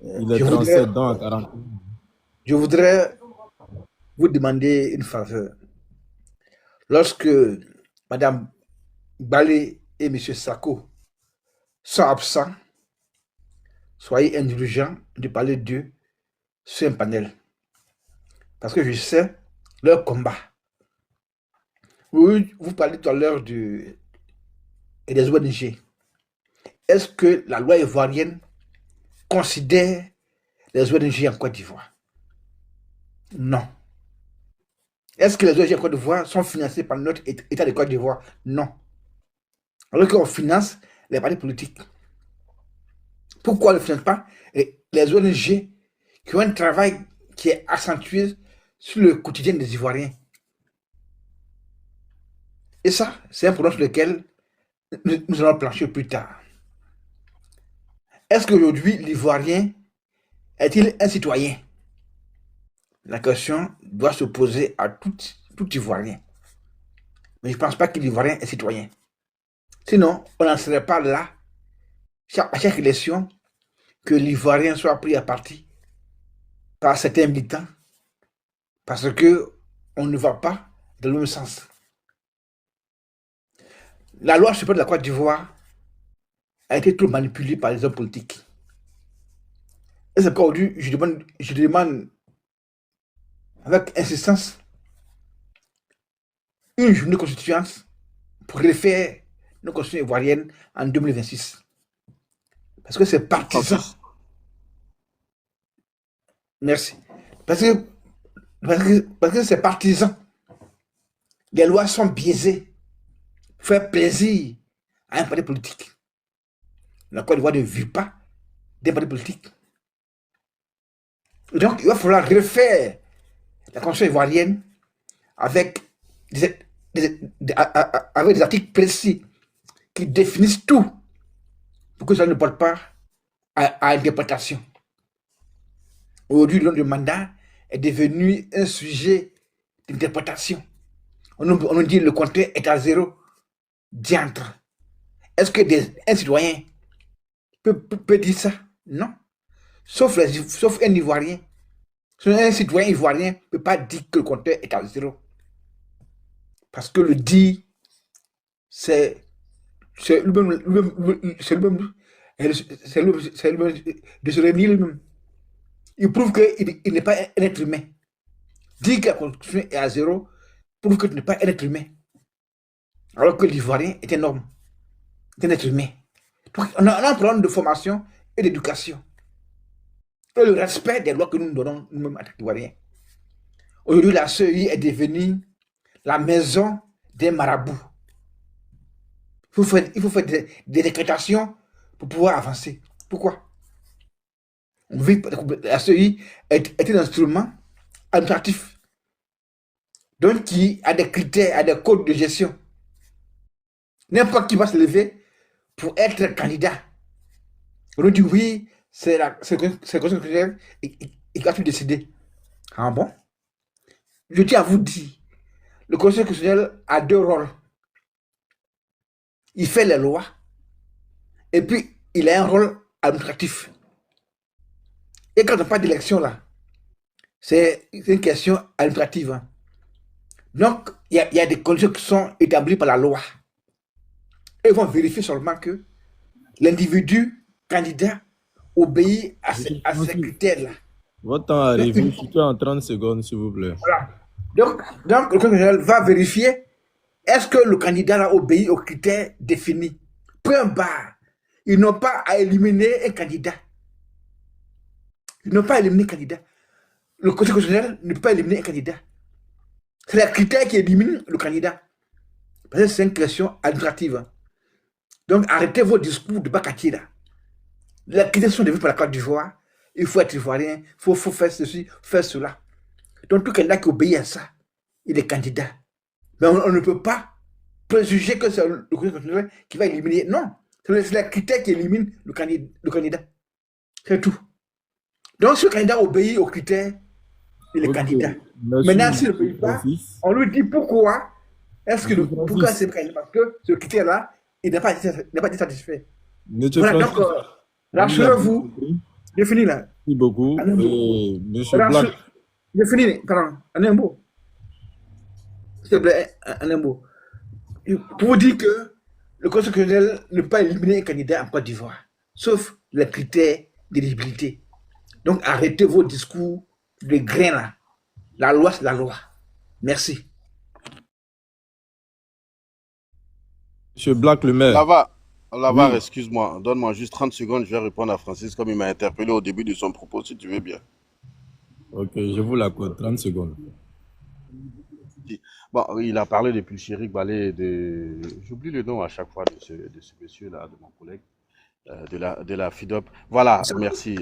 Il est 37 ans à 40.
Je voudrais vous demander une faveur. Lorsque Madame Balé et Monsieur Sako sont absents, soyez indulgents de parler d'eux sur un panel. Parce que je sais leur combat. Vous parlez tout à l'heure des ONG. Est-ce que la loi ivoirienne considère les ONG en Côte d'Ivoire? Non. Est-ce que les ONG en Côte d'Ivoire sont financées par notre État de Côte d'Ivoire? Non. Alors qu'on finance les partis politiques. Pourquoi on ne finance pas les ONG qui ont un travail qui est accentué sur le quotidien des Ivoiriens? Et ça, c'est un problème sur lequel nous allons plancher plus tard. Est-ce qu'aujourd'hui, l'Ivoirien est-il un citoyen? La question doit se poser à tout Ivoirien. Mais je ne pense pas que l'Ivoirien est citoyen. Sinon, on n'en serait pas là, à chaque élection, que l'Ivoirien soit pris à partie par certains militants, parce qu'on ne va pas dans le même sens. La loi suprême de la Côte d'Ivoire a été trop manipulée par les hommes politiques. Et c'est pourquoi aujourd'hui, je demande avec insistance une journée constituante pour refaire nos constitutions ivoiriennes en 2026. Parce que c'est partisan. Merci. Parce que c'est partisan. Les lois sont biaisées pour faire plaisir à un parti politique. La Côte d'Ivoire ne vit pas des partis politiques. Donc, il va falloir refaire la constitution ivoirienne avec des articles précis qui définissent tout pour que ça ne porte pas à interprétation. Aujourd'hui, le mandat est devenu un sujet d'interprétation. On nous dit le compteur est à 0. Diantre. Est-ce que un citoyen peut dire ça? Non. Sauf un Ivoirien. Un citoyen ivoirien ne peut pas dire que le compteur est à 0. Parce que le dit, c'est lui-même de se réunir lui-même. Il prouve qu'il n'est pas un être humain. Dire que la constitution est à 0 prouve que tu n'es pas un être humain. Alors que l'Ivoirien est un homme, est un être humain. Donc, on a un problème de formation et d'éducation. Et le respect des lois que nous donnons nous-mêmes en tant qu'Ivoiriens. Aujourd'hui, la CEI est devenue la maison des marabouts. Il faut faire des décrétations pour pouvoir avancer. Pourquoi? La CEI est un instrument administratif. Donc, qui a des critères, a des codes de gestion. N'importe qui va se lever pour être candidat. On nous dit oui, c'est le conseil constitutionnel qui a tout décidé. Ah bon? Je tiens à vous dire, le conseil constitutionnel a 2 rôles. Il fait les lois et puis il a un rôle administratif. Et quand on parle d'élection là, c'est une question administrative. Hein. Donc, il y a des conditions qui sont établies par la loi. Et ils vont vérifier seulement que l'individu candidat obéit à ces critères-là.
Votre temps arrive, surtout en 30 secondes, s'il vous plaît.
Voilà. Donc le conseil constitutionnel va vérifier est-ce que le candidat là obéit aux critères définis. Point barre. Ils n'ont pas à éliminer un candidat. Ils n'ont pas à éliminer un candidat. Le conseil constitutionnel ne peut pas éliminer un candidat. C'est les critères qui éliminent le candidat. Parce que c'est une question administrative. Donc arrêtez vos discours de Bakati là. Les critères sont définis par la Côte d'Ivoire. Il faut être ivoirien, il faut faire ceci, faire cela. Donc tout candidat qui obéit à ça, il est candidat. Mais on ne peut pas préjuger que c'est le conseil constitutionnel qui va éliminer. Non, c'est les critères qui éliminent le candidat. C'est tout. Donc si le candidat obéit aux critères, il est candidat. Maintenant, s'il ne obéit pas, on lui dit pourquoi pourquoi c'est le candidat. Parce que ce critère-là, il n'a pas été satisfait. Voilà, donc, rassurez-vous. J'ai fini là.
Merci beaucoup. Monsieur Black.
J'ai fini, pardon, un mot. S'il te plaît, un mot. Pour vous dire que le conseil constitutionnel ne peut pas éliminer un candidat en Côte d'Ivoire, sauf les critères d'éligibilité. Donc arrêtez vos discours de grain là. La loi, c'est la loi. Merci.
Monsieur Black, le maire.
Lavar, excuse-moi, donne-moi juste 30 secondes, je vais répondre à Francis comme il m'a interpellé au début de son propos, si tu veux bien.
Ok, je vous l'accorde, 30 secondes.
Bon, il a parlé de Pulchéric Balé, j'oublie le nom à chaque fois de ce monsieur-là, de mon collègue, de la FIDOP. Voilà, merci,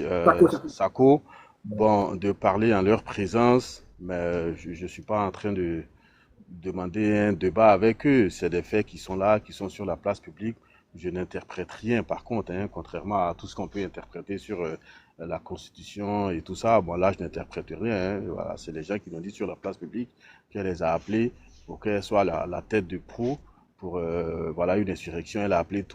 Sako. Bon, de parler en leur présence, mais je ne suis pas en train de demander un débat avec eux. C'est des faits qui sont là, qui sont sur la place publique. Je n'interprète rien, par contre, hein, contrairement à tout ce qu'on peut interpréter sur la Constitution et tout ça. Bon, là, je n'interprète rien. Hein, voilà, c'est les gens qui l'ont dit sur la place publique qu'elle les a appelés pour qu'elle soit la tête de proue pour voilà, une insurrection. Elle a appelé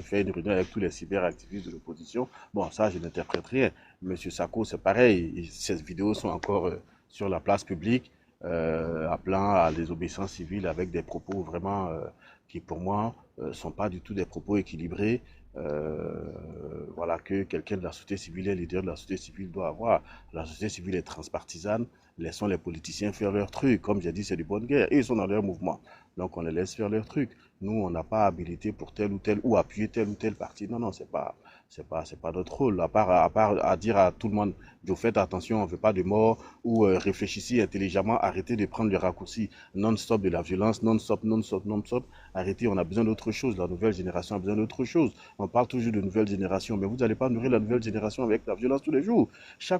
fait une réunion avec tous les cyberactivistes de l'opposition. Bon, ça, je n'interprète rien. Monsieur Sako, c'est pareil. Ces vidéos sont encore sur la place publique, appelant à des obéissances civiles avec des propos vraiment qui, pour moi, sont pas du tout des propos équilibrés. voilà, que quelqu'un de la société civile, un leader de la société civile doit avoir. La société civile est transpartisane, laissons les politiciens faire leur truc. Comme j'ai dit, c'est du bonne guerre. Et ils sont dans leur mouvement. Donc on les laisse faire leur truc. Nous, on n'a pas habilité pour tel ou tel, ou appuyer tel ou tel parti. Non, non, c'est pas notre rôle. À part à dire à tout le monde, vous faites attention, on ne veut pas de mort, ou réfléchissez intelligemment, arrêtez de prendre le raccourci non-stop de la violence, non-stop, non-stop, non-stop. Arrêtez, on a besoin d'autre chose. La nouvelle génération a besoin d'autre chose. On parle toujours de nouvelle génération, mais vous n'allez pas nourrir la nouvelle génération avec la violence tous les jours.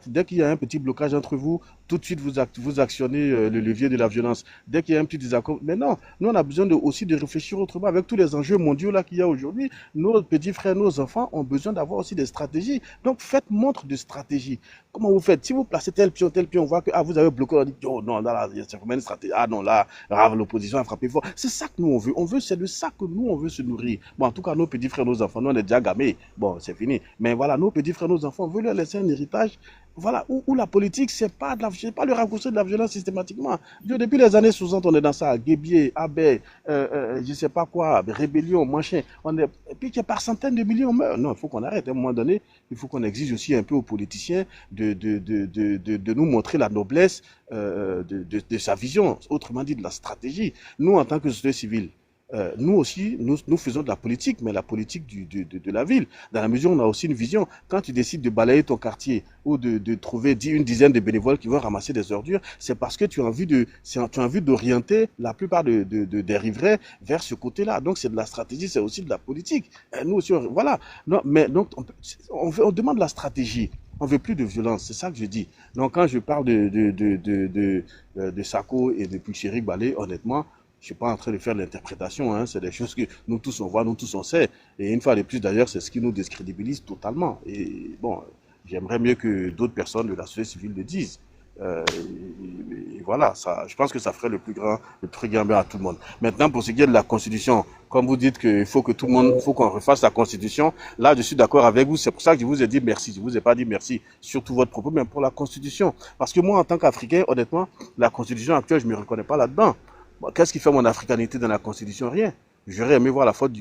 Dès qu'il y a un petit blocage entre vous, tout de suite vous actionnez le levier de la violence. Dès qu'il y a un petit désaccord, mais non, nous on a besoin aussi de réfléchir autrement avec tous les enjeux mondiaux là qu'il y a aujourd'hui. Nos petits frères, nos enfants ont besoin d'avoir aussi des stratégies. Donc faites montre de stratégie. Comment vous faites? Si vous placez tel pion, on voit que vous avez bloqué, on dit oh non, là, il y a une stratégie. Ah non, là, l'opposition a frappé fort. C'est ça que nous on veut. C'est de ça que nous on veut se nourrir. Bon, en tout cas, nos petits frères, nos enfants, nous on est déjà gamés. Bon, c'est fini. Mais voilà, nos petits frères, nos enfants, on veut leur laisser un héritage. Voilà, où la politique, c'est pas le raccourci de la violence systématiquement. Depuis les années 60, on est dans ça. Guébier, Abbé, je sais pas quoi, rébellion, machin. Et puis par centaines de millions meurent. Non, il faut qu'on arrête. À un moment donné, il faut qu'on exige aussi un peu aux politiciens de nous montrer la noblesse de sa vision, autrement dit de la stratégie. Nous, en tant que société civile, nous aussi, nous faisons de la politique, mais la politique de la ville. Dans la mesure où on a aussi une vision. Quand tu décides de balayer ton quartier ou de trouver une dizaine de bénévoles qui vont ramasser des ordures, c'est parce que tu as envie d'orienter la plupart des riverains vers ce côté-là. Donc c'est de la stratégie, c'est aussi de la politique. Et nous aussi, voilà. Non, mais donc on demande la stratégie. On ne veut plus de violence, c'est ça que je dis. Donc quand je parle de Sako et de Pulchéri Balé, honnêtement, je ne suis pas en train de faire l'interprétation, hein. C'est des choses que nous tous on voit, nous tous on sait. Et une fois de plus d'ailleurs, c'est ce qui nous décrédibilise totalement. Et bon, j'aimerais mieux que d'autres personnes de la société civile le disent. Et voilà, ça, je pense que ça ferait le plus grand bien à tout le monde. Maintenant, pour ce qui est de la Constitution, comme vous dites qu'il faut que tout le monde, faut qu'on refasse la Constitution, là je suis d'accord avec vous, c'est pour ça que je vous ai dit merci. Je vous ai pas dit merci sur tout votre propos, mais pour la Constitution. Parce que moi, en tant qu'Africain, honnêtement, la Constitution actuelle, je ne me reconnais pas là-dedans. Qu'est-ce qui fait mon africanité dans la Constitution? Rien. J'aurais aimé voir la fête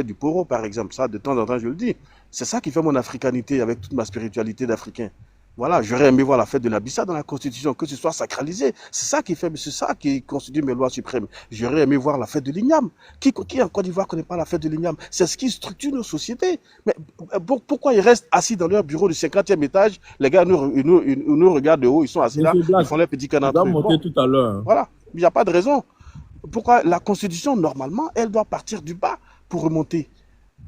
du Poro, par exemple. Ça, de temps en temps, je le dis. C'est ça qui fait mon africanité avec toute ma spiritualité d'Africain. Voilà, j'aurais aimé voir la fête de l'Abissa dans la Constitution, que ce soit sacralisé. C'est ça qui constitue mes lois suprêmes. J'aurais aimé voir la fête de l'Ignam. Qui en Côte d'Ivoire connaît pas la fête de l'Ignam? C'est ce qui structure nos sociétés. Mais pourquoi ils restent assis dans leur bureau du 50e étage? Les gars nous regardent de haut, ils sont assis là, ils font leur petit canapé.
Bon, tout à l'heure.
Voilà, il n'y a pas de raison. Pourquoi la Constitution, normalement, elle doit partir du bas pour remonter.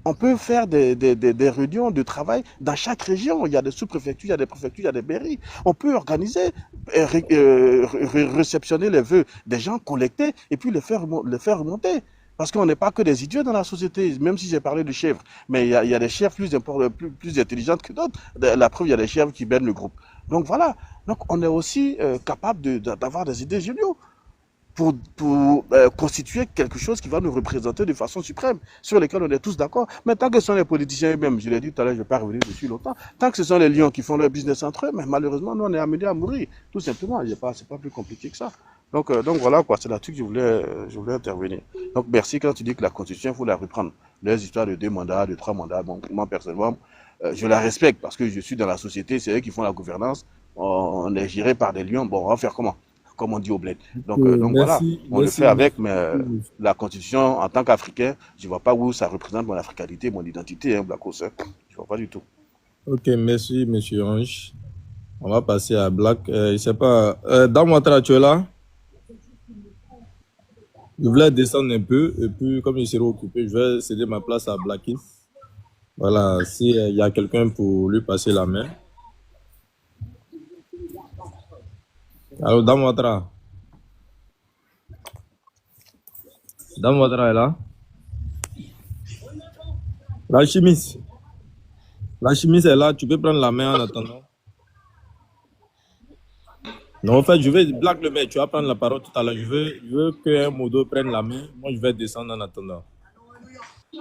On peut faire des réunions de travail dans chaque région. Il y a des sous-préfectures, il y a des préfectures, il y a des mairies. On peut organiser, réceptionner les vœux des gens, collecter et puis les faire remonter. Parce qu'on n'est pas que des idiots dans la société, même si j'ai parlé de chèvres. Mais il y a des chèvres plus intelligentes que d'autres. La preuve, il y a des chèvres qui mènent le groupe. Donc voilà. Donc on est aussi capable d'avoir des idées géniaux pour constituer quelque chose qui va nous représenter de façon suprême, sur lesquels on est tous d'accord. Mais tant que ce sont les politiciens eux-mêmes, je l'ai dit tout à l'heure, je ne vais pas revenir dessus longtemps, tant que ce sont les lions qui font leur business entre eux, mais malheureusement, nous, on est amenés à mourir, tout simplement. C'est pas plus compliqué que ça. Donc voilà, quoi, c'est là-dessus que je voulais intervenir. Donc merci quand tu dis que la Constitution, il faut la reprendre. Les histoires de 2 mandats, de 3 mandats, bon, moi, personnellement, je la respecte parce que je suis dans la société, c'est eux qui font la gouvernance, on est géré par des lions, bon, on va faire comment? Comme on dit au bled. Donc voilà, on le fait avec, mais la Constitution, en tant qu'Africain, je ne vois pas où ça représente mon africanité, mon identité, hein, Blackos, hein. Je ne vois pas du tout.
Ok, merci, monsieur Ange. On va passer à Black. Je ne sais pas, Damouatra, tu es là? Je voulais descendre un peu, et puis comme je serai occupé, je vais céder ma place à Blackis. Voilà, s'il y a quelqu'un pour lui passer la main. Alors, Damouatra. Damouatra est là. La chimiste est là, tu peux prendre la main en attendant. Non, en fait, je vais, Black le mec, tu vas prendre la parole tout à l'heure. Je veux qu'un modo prenne la main. Moi, je vais descendre en attendant.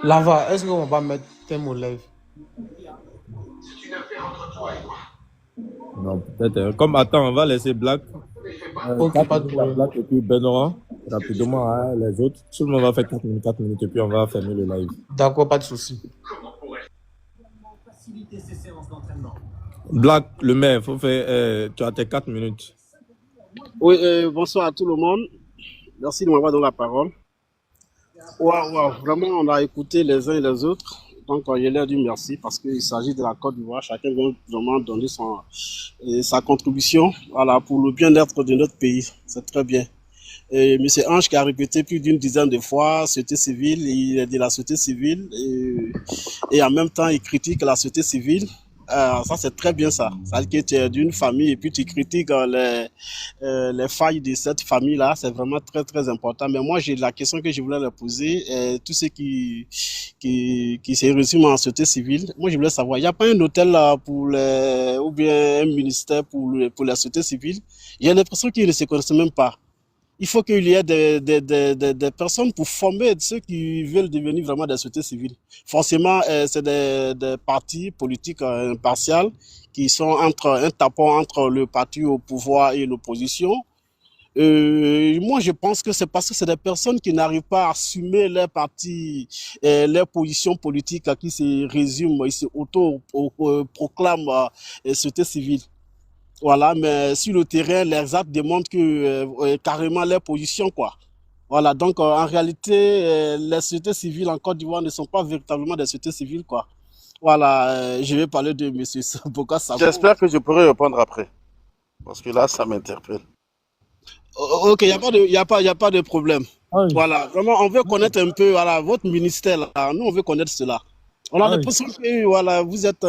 Lava, est-ce qu'on va mettre tes mots live?
Non, peut-être. Comme attends, on va laisser Black.
Ok, pas de problème.
Black et puis Benoît, rapidement, les autres. Tout le monde va faire 4 minutes et puis on va fermer le live.
D'accord, pas de souci.
Black, le maire, faut faire, tu as tes 4 minutes.
Oui, bonsoir à tout le monde. Merci de m'avoir donné la parole. Waouh, vraiment, on a écouté les uns et les autres. Donc, je leur dis merci parce qu'il s'agit de la Côte d'Ivoire. Chacun vient vraiment donner sa contribution, voilà, pour le bien-être de notre pays. C'est très bien. Et M. Ange qui a répété plus d'une dizaine de fois société civile, il est de la société civile et en même temps il critique la société civile. Ça c'est très bien ça. C'est-à-dire que tu es d'une famille et puis tu critiques les failles de cette famille-là, c'est vraiment très très important. Mais moi j'ai la question que je voulais leur poser, tout ce qui se résume en société civile. Moi je voulais savoir, il n'y a pas un hôtel là pour ou bien un ministère pour la société civile. J'ai l'impression qu'ils ne se connaissent même pas. Il faut qu'il y ait des personnes pour former ceux qui veulent devenir vraiment des sociétés civiles. Forcément, c'est des partis politiques impartials qui sont un tapon entre le parti au pouvoir et l'opposition. Moi, je pense que c'est parce que c'est des personnes qui n'arrivent pas à assumer leur parti, leur position politique qui se résument, ils se auto-proclament société civile. Voilà, mais sur le terrain, les actes démontrent que carrément leur position, quoi. Voilà, donc en réalité, les sociétés civiles en Côte d'Ivoire ne sont pas véritablement des sociétés civiles, quoi. Voilà, je vais parler de M. Boka Sako.
J'espère que je pourrai répondre après, parce que là, ça m'interpelle.
Ok, il n'y a pas de problème. Oui. Voilà, vraiment, on veut connaître un peu voilà, votre ministère, là. Nous, on veut connaître cela. On a l'impression que voilà, vous êtes...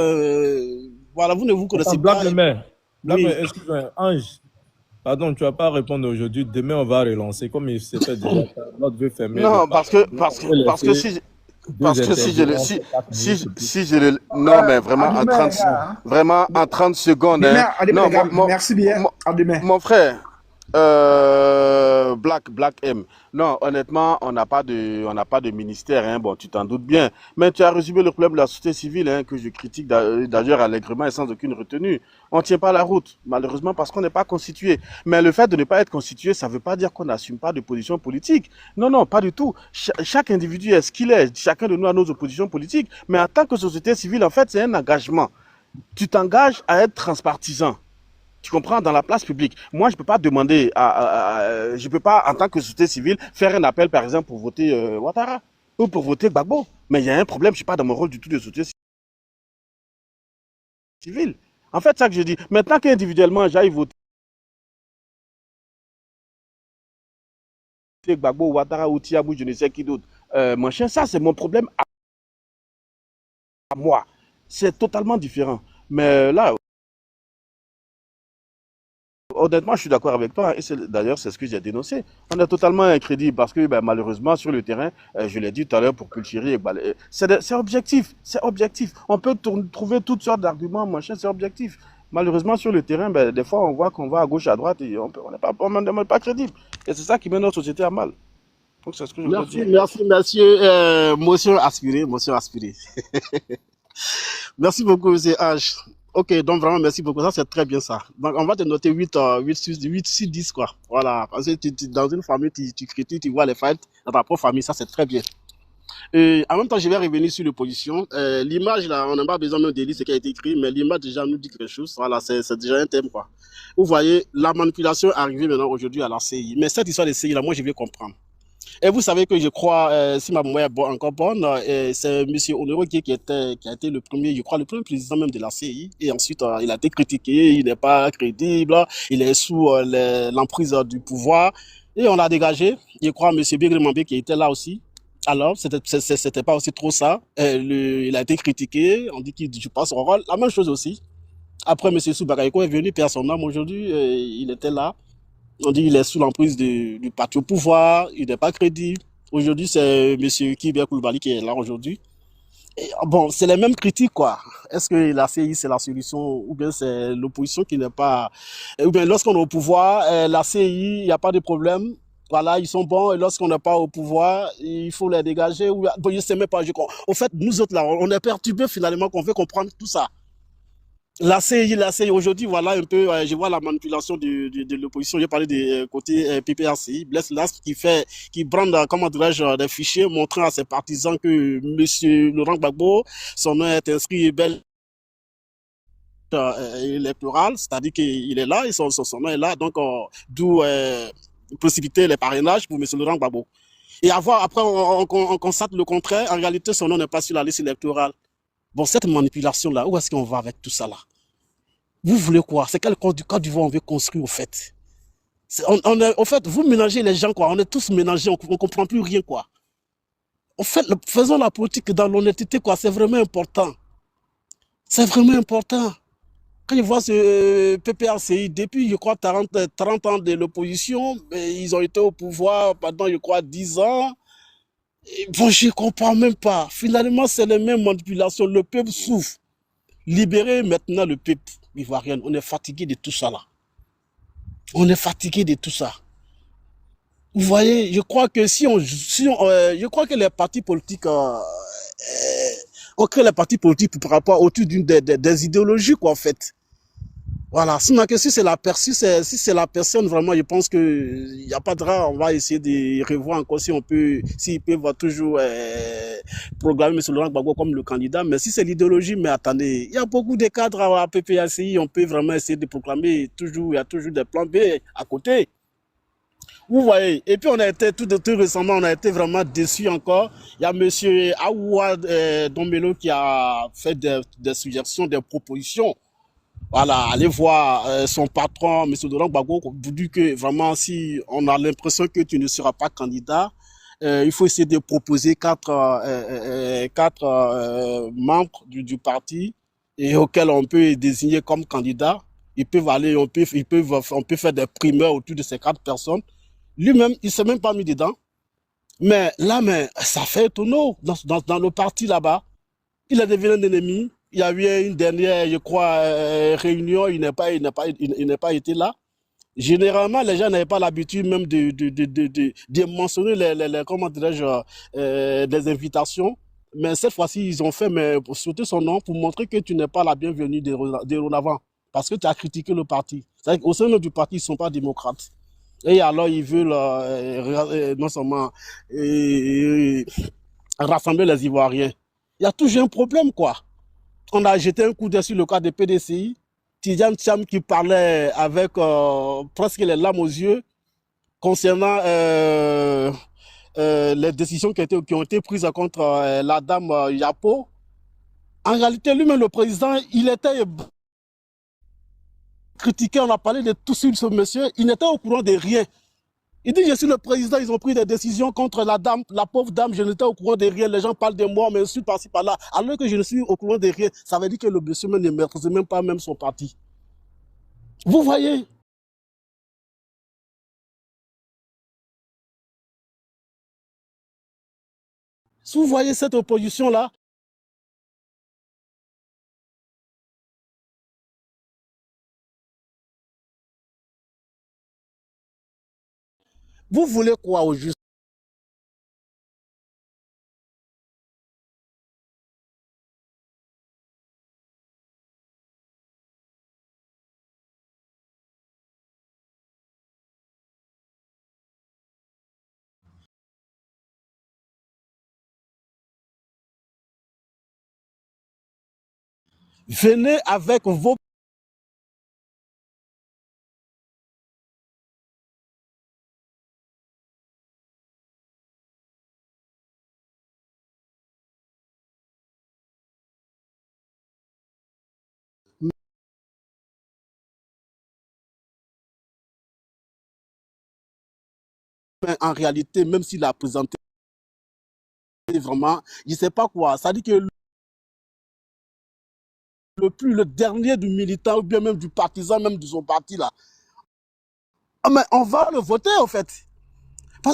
voilà, vous ne vous connaissez pas.
Le maire. Oui. Excuse-moi, Ange, pardon, tu vas pas répondre aujourd'hui. Demain, on va relancer. Comme il s'était déjà notre veut fermer.
Non, parce que si je le non mais vraiment en 30 secondes.
Non, merci bien.
Mon frère. Black M. Non, honnêtement, on n'a pas de ministère, hein. Bon, tu t'en doutes bien. Mais tu as résumé le problème de la société civile, hein, que je critique d'ailleurs allègrement et sans aucune retenue. On tient pas la route, malheureusement, parce qu'on n'est pas constitué. Mais le fait de ne pas être constitué, ça veut pas dire qu'on n'assume pas de position politique. Non, non, pas du tout. Chaque individu est ce qu'il est. Chacun de nous a nos oppositions politiques. Mais en tant que société civile, en fait, c'est un engagement. Tu t'engages à être transpartisan. Tu comprends, dans la place publique. Moi, je peux pas demander je peux pas, en tant que société civile, faire un appel, par exemple, pour voter Ouattara ou pour voter Gbagbo. Mais il y a un problème, je suis pas dans mon rôle du tout de société civile. En fait, c'est ça que je dis. Maintenant qu'individuellement, j'aille voter Gbagbo, Ouattara ou Tiabou, je ne sais qui d'autre, mon chien, ça, c'est mon problème à moi. C'est totalement différent. Mais là, honnêtement, je suis d'accord avec toi, et d'ailleurs, c'est ce que j'ai dénoncé. On est totalement incrédible parce que malheureusement, sur le terrain, je l'ai dit tout à l'heure pour cultiver, c'est objectif, c'est objectif. On peut trouver toutes sortes d'arguments, machin, c'est objectif. Malheureusement, sur le terrain, des fois, on voit qu'on va à gauche, à droite, et on n'est pas crédible. Et c'est ça qui met notre société à mal. Donc, c'est ce que je veux dire.
Merci, monsieur. Motion aspirée. Merci beaucoup, monsieur H. Ok, donc vraiment, merci beaucoup. Ça, c'est très bien ça. Donc, on va te noter 8 sur 10, quoi. Voilà. Parce que dans une famille, tu critiques, tu vois les failles dans ta propre famille. Ça, c'est très bien. Et en même temps, je vais revenir sur l'opposition. L'image, là, on n'a pas besoin même de lire ce qui a été écrit, mais l'image, déjà, nous dit quelque chose. Voilà, c'est déjà un thème, quoi. Vous voyez, la manipulation est arrivée maintenant aujourd'hui à la CI. Mais cette histoire de CI, là, moi, je vais comprendre. Et vous savez que je crois, si ma mémoire est encore bonne, c'est M. Honoré qui a été le premier, je crois, le premier président même de la CI. Et ensuite, il a été critiqué, il n'est pas crédible, il est sous l'emprise du pouvoir. Et on l'a dégagé. Je crois M. Bigre Mambé qui était là aussi. Alors, c'était pas aussi trop ça. Il a été critiqué, on dit qu'il ne joue pas son rôle. La même chose aussi. Après, M. Soubakaïko est venu, perd son âme aujourd'hui, il était là. On dit qu'il est sous l'emprise du parti au pouvoir, il n'est pas crédible. Aujourd'hui, c'est M. Kibia Koulibaly qui est là aujourd'hui. Bon, c'est les mêmes critiques, quoi. Est-ce que la CI, c'est la solution, ou bien c'est l'opposition qui n'est pas... Ou bien lorsqu'on est au pouvoir, la CI, il n'y a pas de problème. Voilà, ils sont bons, et lorsqu'on n'est pas au pouvoir, il faut les dégager. Bon, je ne sais même pas. En fait, nous autres, là, on est perturbés finalement qu'on veut comprendre tout ça. La CI aujourd'hui, voilà un peu, je vois la manipulation de l'opposition. J'ai parlé des côtés PPRCI, Bless Last, qui brande, comment dirais-je, des fichiers montrant à ses partisans que M. Laurent Gbagbo, son nom est inscrit
électoral, c'est-à-dire qu'il est là, et son nom est là, donc d'où précipiter les parrainages pour M. Laurent Gbagbo. Et après, on constate le contraire, en réalité, son nom n'est pas sur la liste électorale. Bon, cette manipulation-là, où est-ce qu'on va avec tout ça là? Vous voulez quoi? C'est quel Côte d'Ivoire on veut construire, au fait? En fait, vous mélangez les gens, quoi. On est tous mélangés, on ne comprend plus rien, quoi. En fait, faisons la politique dans l'honnêteté, quoi. C'est vraiment important. C'est vraiment important. Quand je vois ce PPRCI, depuis, je crois, 30 ans de l'opposition, ils ont été au pouvoir pendant, je crois, 10 ans. Et bon, je ne comprends même pas. Finalement, c'est les mêmes manipulations. Le peuple souffre. Libérez maintenant le peuple ivoirien. On est fatigué de tout ça, là. On est fatigué de tout ça. Vous voyez, je crois que je crois que les partis politiques, on crée les partis politiques par rapport autour des idéologies, quoi, en fait. Voilà. Sinon, que si c'est la personne, vraiment, je pense que il n'y a pas de rare. On va essayer de revoir encore s'ils peuvent toujours programmer M. Laurent Gbagbo comme le candidat. Mais si c'est l'idéologie, mais attendez, il y a beaucoup de cadres à la PPACI, on peut vraiment essayer de proclamer il y a toujours des plans B à côté. Vous voyez, et puis on a été tout récemment, on a été vraiment déçus encore. Il y a M. Aouad Dombelo qui a fait des suggestions, des propositions. Voilà, allez voir son patron, M. Laurent Gbagbo, vous dit que vraiment, si on a l'impression que tu ne seras pas candidat, il faut essayer de proposer quatre membres du parti et auxquels on peut désigner comme candidat. Ils peuvent aller, on peut faire des primeurs autour de ces 4 personnes. Lui-même, il ne s'est même pas mis dedans. Mais là, ça fait tonneau dans le parti là-bas. Il est devenu un ennemi. Il y a eu une dernière, je crois, réunion, il n'a pas été là. Généralement, les gens n'avaient pas l'habitude même de mentionner comment dirais-je, des invitations. Mais cette fois-ci, ils ont fait pour sauter son nom, pour montrer que tu n'es pas la bienvenue de l'avant. Parce que tu as critiqué le parti. C'est-à-dire qu'au sein du parti, ils ne sont pas démocrates. Et alors, ils veulent non seulement rassembler les Ivoiriens. Il y a toujours un problème, quoi. On a jeté un coup d'œil sur le cas de PDCI. Tidjane Thiam qui parlait avec presque les larmes aux yeux concernant les décisions qui ont été prises contre la dame Yapo. En réalité, lui-même, le président, il était critiqué, on a parlé de tout sur ce monsieur, il n'était au courant de rien. Il dit, je suis le président, ils ont pris des décisions contre la dame, la pauvre dame, je n'étais au courant de rien, les gens parlent de moi, mais je suis par-ci, par-là. Alors que je ne suis au courant de rien, ça veut dire que le monsieur ne maîtrisait même pas même son parti. Vous voyez? Si vous voyez cette opposition-là, vous voulez quoi au juste? Venez avec vos en réalité, même s'il a présenté vraiment, je ne sais pas quoi. Ça dit que le dernier du militant ou bien même du partisan, même de son parti là. Ah, mais on va le voter en fait.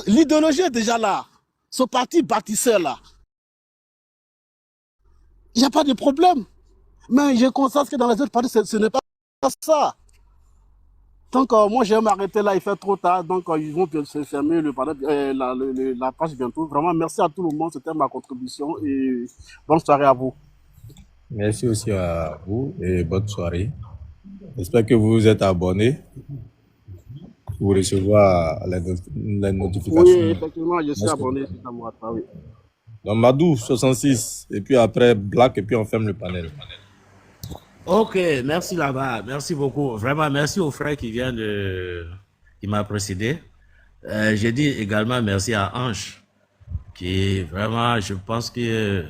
L'idéologie est déjà là. Ce parti bâtisseur là. Il n'y a pas de problème. Mais je constate que dans les autres partis, ce n'est pas ça. Donc, moi, je vais m'arrêter là, il fait trop tard. Donc, ils vont se fermer la page bientôt. Vraiment, merci à tout le monde. C'était ma contribution et bonne soirée à vous.
Merci aussi à vous et bonne soirée. J'espère que vous vous êtes abonnés pour recevoir les notifications.
Oui, effectivement, je suis abonné. Oui.
Donc, Madou, 66, et puis après, Black, et puis on ferme le panel.
Ok, merci là-bas. Merci beaucoup. Vraiment, merci au frère qui m'a précédé. J'ai dit également merci à Ange, qui vraiment, je pense que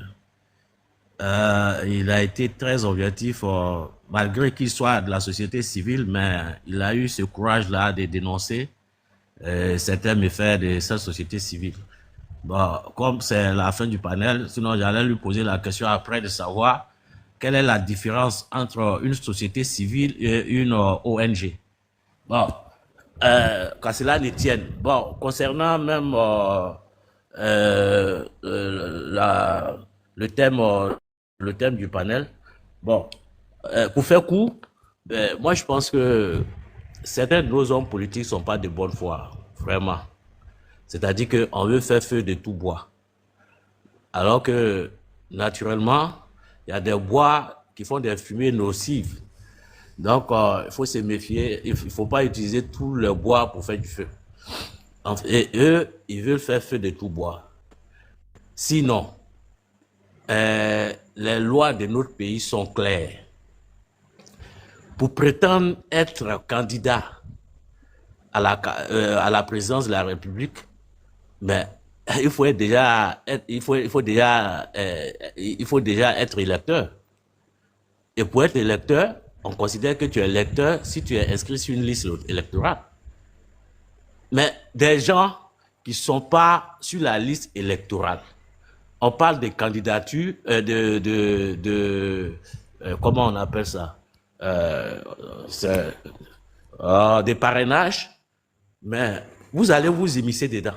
il a été très objectif, malgré qu'il soit de la société civile, mais il a eu ce courage-là de dénoncer certains méfaits de cette société civile. Bon, comme c'est la fin du panel, sinon j'allais lui poser la question après de savoir quelle est la différence entre une société civile et une ONG. Bon, qu'à cela ne tienne. Bon, concernant même le thème du panel, bon, pour faire court, moi je pense que certains de nos hommes politiques ne sont pas de bonne foi, vraiment. C'est-à-dire qu'on veut faire feu de tout bois. Alors que, naturellement, il y a des bois qui font des fumées nocives. Donc, il faut se méfier. Il ne faut pas utiliser tout le bois pour faire du feu. Et eux, ils veulent faire feu de tout bois. Sinon, les lois de notre pays sont claires. Pour prétendre être candidat à la présidence de la République, mais il faut déjà être électeur. Et pour être électeur, on considère que tu es électeur si tu es inscrit sur une liste électorale. Mais des gens qui ne sont pas sur la liste électorale, on parle de candidature, comment on appelle ça, des parrainages, mais vous allez vous immiscer dedans.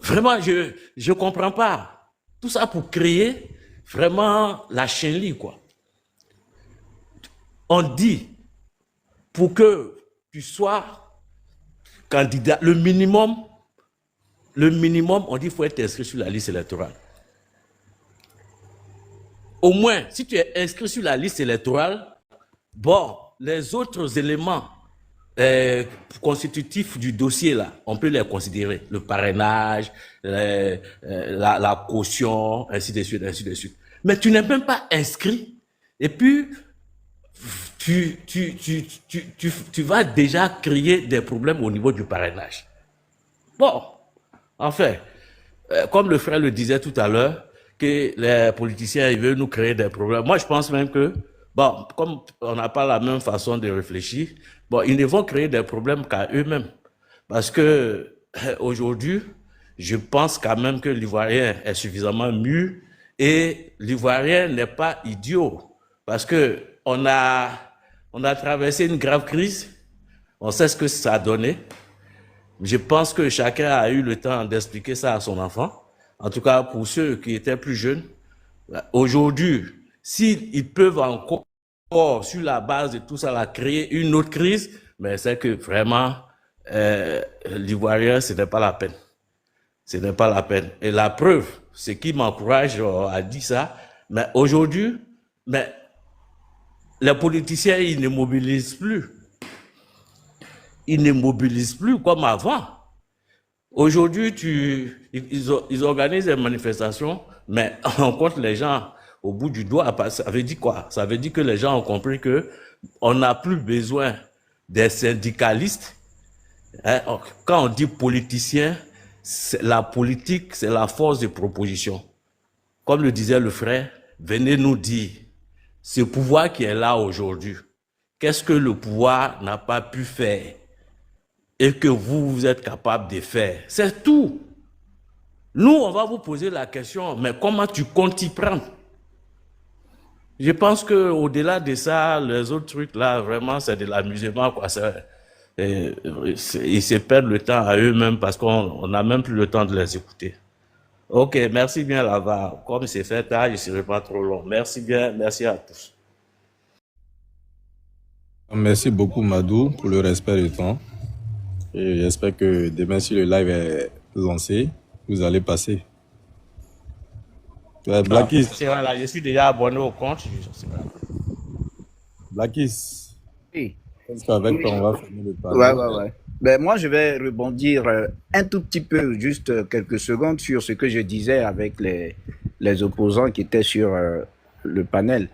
Vraiment, je ne comprends pas. Tout ça pour créer vraiment la chenille, quoi. On dit, pour que tu sois candidat, le minimum, on dit qu'il faut être inscrit sur la liste électorale. Au moins, si tu es inscrit sur la liste électorale, bon, les autres éléments constitutifs du dossier, là, on peut les considérer. Le parrainage, la caution, ainsi de suite, ainsi de suite. Mais tu n'es même pas inscrit. Et puis, tu vas déjà créer des problèmes au niveau du parrainage. Bon, enfin, comme le frère le disait tout à l'heure, que les politiciens, ils veulent nous créer des problèmes. Moi, je pense même que, bon, comme on n'a pas la même façon de réfléchir, bon, ils ne vont créer des problèmes qu'à eux-mêmes. Parce que, aujourd'hui, je pense quand même que l'Ivoirien est suffisamment mûr et l'Ivoirien n'est pas idiot. Parce que on a traversé une grave crise. On sait ce que ça a donné. Je pense que chacun a eu le temps d'expliquer ça à son enfant. En tout cas, pour ceux qui étaient plus jeunes. Aujourd'hui, s'ils peuvent encore, sur la base de tout ça, là, créer une autre crise, mais c'est que vraiment, l'Ivoirien, ce n'est pas la peine. Ce n'est pas la peine. Et la preuve, ce qui m'encourage à dire ça, mais aujourd'hui, mais les politiciens, ils ne mobilisent plus. Ils ne mobilisent plus comme avant. Aujourd'hui, ils organisent des manifestations, mais on compte les gens au bout du doigt. Ça veut dire quoi? Ça veut dire que les gens ont compris que on n'a plus besoin des syndicalistes. Quand on dit politicien, la politique, c'est la force de proposition. Comme le disait le frère, venez nous dire, ce pouvoir qui est là aujourd'hui, qu'est-ce que le pouvoir n'a pas pu faire et que vous êtes capable de faire? C'est tout. Nous, on va vous poser la question, mais comment tu comptes y prendre? Je pense qu'au-delà de ça, les autres trucs là, vraiment, c'est de l'amusement, quoi. Ils se perdent le temps à eux-mêmes parce qu'on n'a même plus le temps de les écouter. Ok, merci bien là-bas. Comme c'est fait tard, je ne serai pas trop long. Merci bien, merci à tous.
Merci beaucoup, Madou, pour le respect du temps. Et j'espère que demain, si le live est lancé, vous allez passer. Blackis.
C'est vrai, là, je suis déjà abonné au compte.
Blackis.
Oui.
Est-ce qu'avec toi, on va finir le panel?
Ouais. Ben, moi, je vais rebondir un tout petit peu, juste quelques secondes, sur ce que je disais avec les opposants qui étaient sur le panel.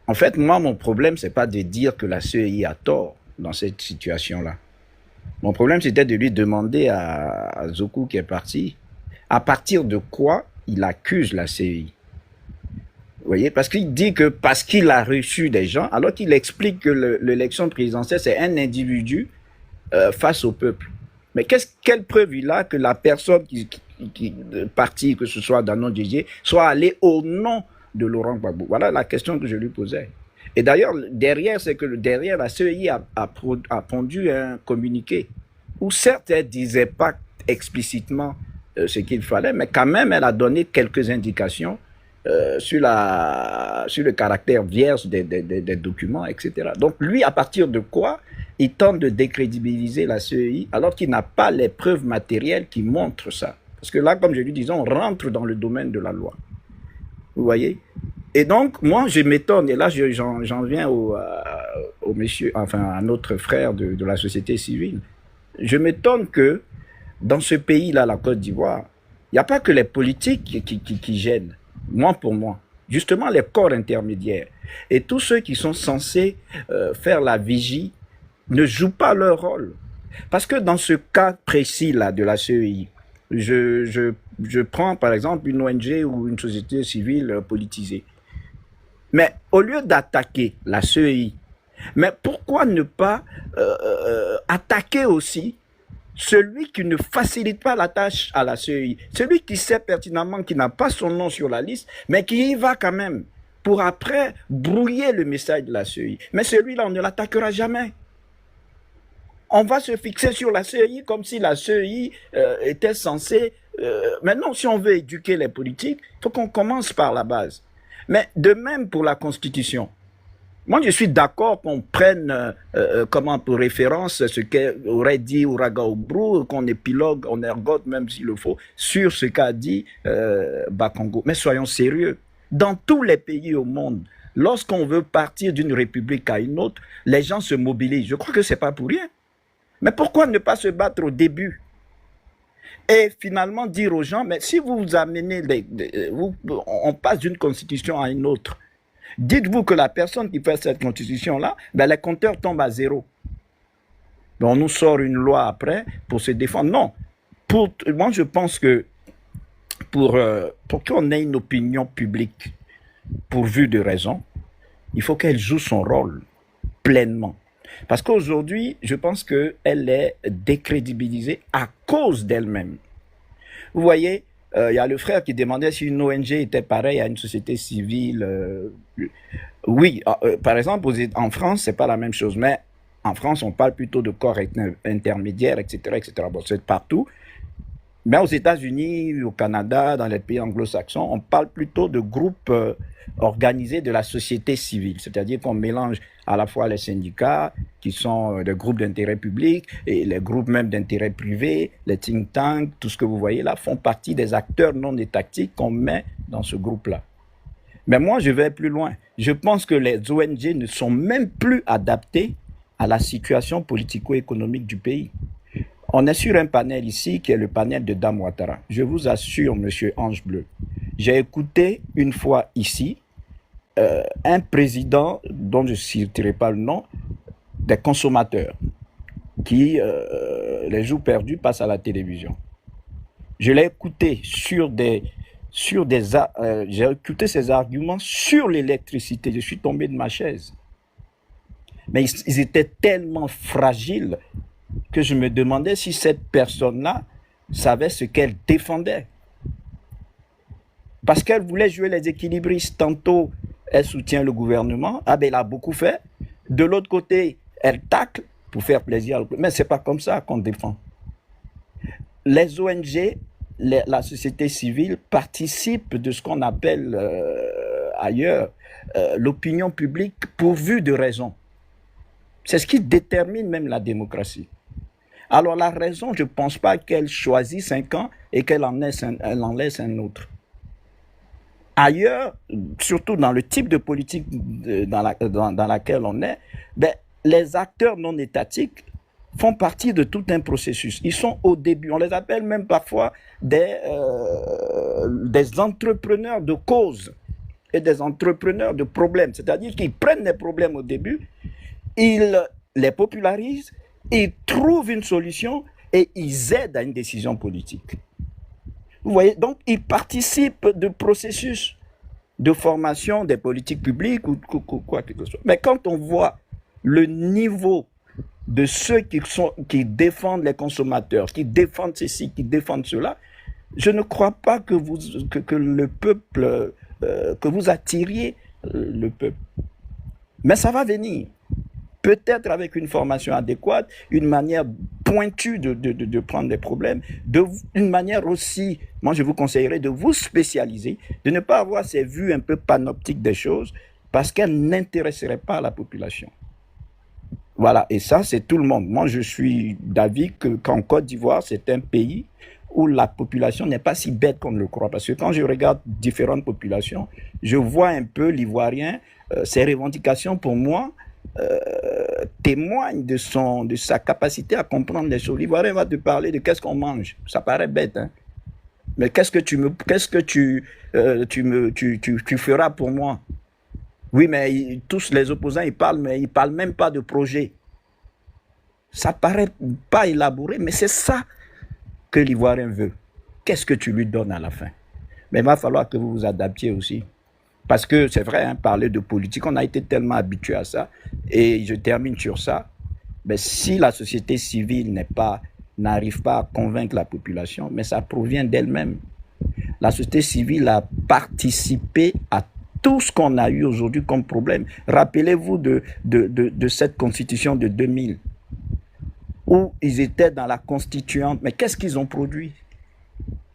En fait, moi, mon problème, c'est pas de dire que la CEI a tort dans cette situation-là. Mon problème, c'était de lui demander à Zoku qui est parti, à partir de quoi il accuse la CEI. Vous voyez, parce qu'il dit que parce qu'il a reçu des gens, alors qu'il explique que l'élection présidentielle, c'est un individu face au peuple. Mais quelle preuve il a que la personne qui partie, que ce soit Danon Djedje, soit allée au nom de Laurent Gbagbo? Voilà la question que je lui posais. Et d'ailleurs, derrière, c'est que derrière, la CEI a pondu un communiqué où certes, elle ne disait pas explicitement ce qu'il fallait, mais quand même, elle a donné quelques indications sur le caractère vierge des documents, etc. Donc, lui, à partir de quoi il tente de décrédibiliser la CEI alors qu'il n'a pas les preuves matérielles qui montrent ça. Parce que là, comme je lui disais, on rentre dans le domaine de la loi. Vous voyez? Et donc, moi, je m'étonne, et là, j'en viens au monsieur, enfin, à notre frère de la société civile. Je m'étonne que dans ce pays-là, la Côte d'Ivoire, il n'y a pas que les politiques qui gênent. Moi, pour moi, justement, les corps intermédiaires et tous ceux qui sont censés faire la vigie ne jouent pas leur rôle. Parce que dans ce cas précis-là de la CEI, je prends par exemple une ONG ou une société civile politisée. Mais au lieu d'attaquer la CEI, mais pourquoi ne pas attaquer aussi celui qui ne facilite pas la tâche à la CEI, celui qui sait pertinemment qu'il n'a pas son nom sur la liste, mais qui y va quand même pour après brouiller le message de la CEI. Mais celui-là, on ne l'attaquera jamais. On va se fixer sur la CEI comme si la CEI était censée... maintenant, si on veut éduquer les politiques, il faut qu'on commence par la base. Mais de même pour la Constitution. Moi, je suis d'accord qu'on prenne pour référence ce qu'aurait dit Ouraga Obrou, qu'on épilogue, on ergote même s'il le faut, sur ce qu'a dit Bakongo. Mais soyons sérieux. Dans tous les pays au monde, lorsqu'on veut partir d'une république à une autre, les gens se mobilisent. Je crois que ce n'est pas pour rien. Mais pourquoi ne pas se battre au début? Et finalement dire aux gens, mais si vous amenez, on passe d'une constitution à une autre, dites-vous que la personne qui fait cette constitution-là, ben les compteurs tombent à zéro. Ben on nous sort une loi après pour se défendre. Non. Moi, je pense que pour qu'on ait une opinion publique pourvue de raison, il faut qu'elle joue son rôle pleinement. Parce qu'aujourd'hui, je pense qu'elle est décrédibilisée à cause d'elle-même. Vous voyez, il y a le frère qui demandait si une ONG était pareille à une société civile. Oui, par exemple, en France, c'est pas la même chose. Mais en France, on parle plutôt de corps intermédiaires, etc., etc. Bon, c'est partout. Mais aux États-Unis, au Canada, dans les pays anglo-saxons, on parle plutôt de groupes organisés de la société civile. C'est-à-dire qu'on mélange à la fois les syndicats, qui sont des groupes d'intérêt public, et les groupes même d'intérêt privé, les think tanks, tout ce que vous voyez là, font partie des acteurs non étatiques qu'on met dans ce groupe-là. Mais moi, je vais plus loin. Je pense que les ONG ne sont même plus adaptées à la situation politico-économique du pays. On est sur un panel ici qui est le panel de Dame Ouattara. Je vous assure, monsieur Ange Bleu, j'ai écouté une fois ici un président dont je ne citerai pas le nom, des consommateurs qui, les jours perdus, passent à la télévision. Je l'ai écouté j'ai écouté ses arguments sur l'électricité. Je suis tombé de ma chaise. Mais ils étaient tellement fragiles que je me demandais si cette personne-là savait ce qu'elle défendait. Parce qu'elle voulait jouer les équilibristes. Tantôt, elle soutient le gouvernement. Ah ben, elle a beaucoup fait. De l'autre côté, elle tacle pour faire plaisir. Mais ce n'est pas comme ça qu'on défend. Les ONG, la société civile participent de ce qu'on appelle ailleurs l'opinion publique pourvue de raison. C'est ce qui détermine même la démocratie. Alors la raison, je ne pense pas qu'elle choisisse un camp et qu'elle en laisse un autre. Ailleurs, surtout dans le type de politique dans laquelle on est, ben, les acteurs non étatiques font partie de tout un processus. Ils sont au début. On les appelle même parfois des entrepreneurs de cause. et des entrepreneurs de problèmes. C'est-à-dire qu'ils prennent les problèmes au début, ils les popularisent, ils trouvent une solution et ils aident à une décision politique. Vous voyez, donc ils participent du processus de formation des politiques publiques ou quoi que ce soit. Mais quand on voit le niveau de ceux qui défendent les consommateurs, qui défendent ceci, qui défendent cela, je ne crois pas que le peuple, que vous attiriez le peuple. Mais ça va venir. Peut-être avec une formation adéquate, une manière pointue de prendre des problèmes, une manière aussi, moi je vous conseillerais de vous spécialiser, de ne pas avoir ces vues un peu panoptiques des choses, parce qu'elles n'intéresseraient pas la population. Voilà, et ça c'est tout le monde. Moi je suis d'avis qu'en Côte d'Ivoire, c'est un pays où la population n'est pas si bête qu'on le croit. Parce que quand je regarde différentes populations, je vois un peu l'Ivoirien, ses revendications pour moi, témoigne de sa capacité à comprendre les choses. L'Ivoirien va te parler de qu'est-ce qu'on mange. Ça paraît bête, hein? Mais qu'est-ce que tu feras pour moi? Oui, mais tous les opposants, ils parlent, mais ils ne parlent même pas de projet. Ça paraît pas élaboré, mais c'est ça que l'Ivoirien veut. Qu'est-ce que tu lui donnes à la fin? Mais il va falloir que vous vous adaptiez aussi. Parce que c'est vrai, hein, parler de politique, on a été tellement habitué à ça. Et je termine sur ça. Mais si la société civile n'arrive pas à convaincre la population, mais ça provient d'elle-même. La société civile a participé à tout ce qu'on a eu aujourd'hui comme problème. Rappelez-vous de cette constitution de 2000, où ils étaient dans la constituante. Mais qu'est-ce qu'ils ont produit?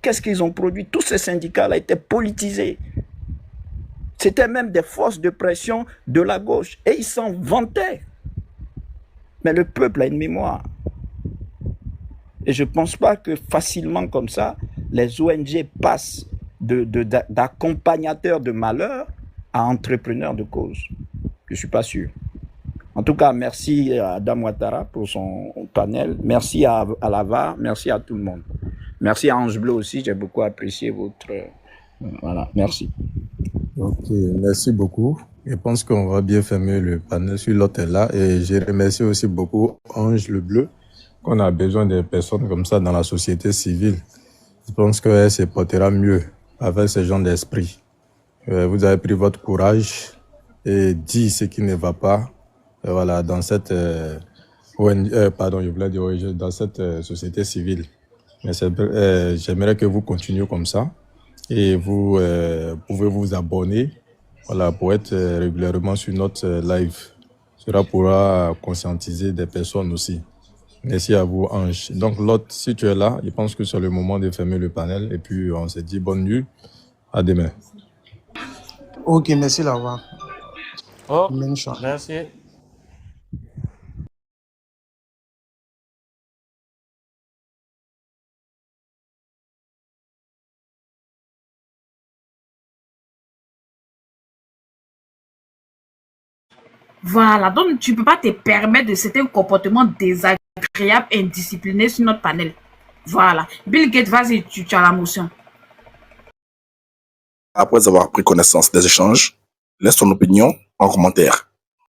Qu'est-ce qu'ils ont produit? Tous ces syndicats-là étaient politisés. C'était même des forces de pression de la gauche. Et ils s'en vantaient. Mais le peuple a une mémoire. Et je ne pense pas que facilement comme ça, les ONG passent d'accompagnateurs de malheur à entrepreneurs de cause. Je ne suis pas sûr. En tout cas, merci à Adam Ouattara pour son panel. Merci à Lava. Merci à tout le monde. Merci à Ange Bleu aussi. J'ai beaucoup apprécié votre... Voilà, merci.
Ok, merci beaucoup. Je pense qu'on va bien fermer le panel sur l'autre là. Et je remercie aussi beaucoup Ange le Bleu, qu'on a besoin de personnes comme ça dans la société civile. Je pense qu'elle se portera mieux avec ce genre d'esprit. Vous avez pris votre courage et dit ce qui ne va pas. Voilà, dans cette dans cette société civile. Mais j'aimerais que vous continuiez comme ça et vous pouvez vous abonner, voilà, pour être régulièrement sur notre live. Cela pourra conscientiser des personnes aussi. Merci à vous, Ange. Donc, l'autre, si tu es là, je pense que c'est le moment de fermer le panel et puis on se dit bonne nuit. À demain.
Ok, merci Lava.
Oh, merci.
Voilà, donc tu ne peux pas te permettre de certains comportements désagréables, indisciplinés sur notre panel. Voilà. Bill Gates, vas-y, tu as la motion.
Après avoir pris connaissance des échanges, laisse ton opinion en commentaire.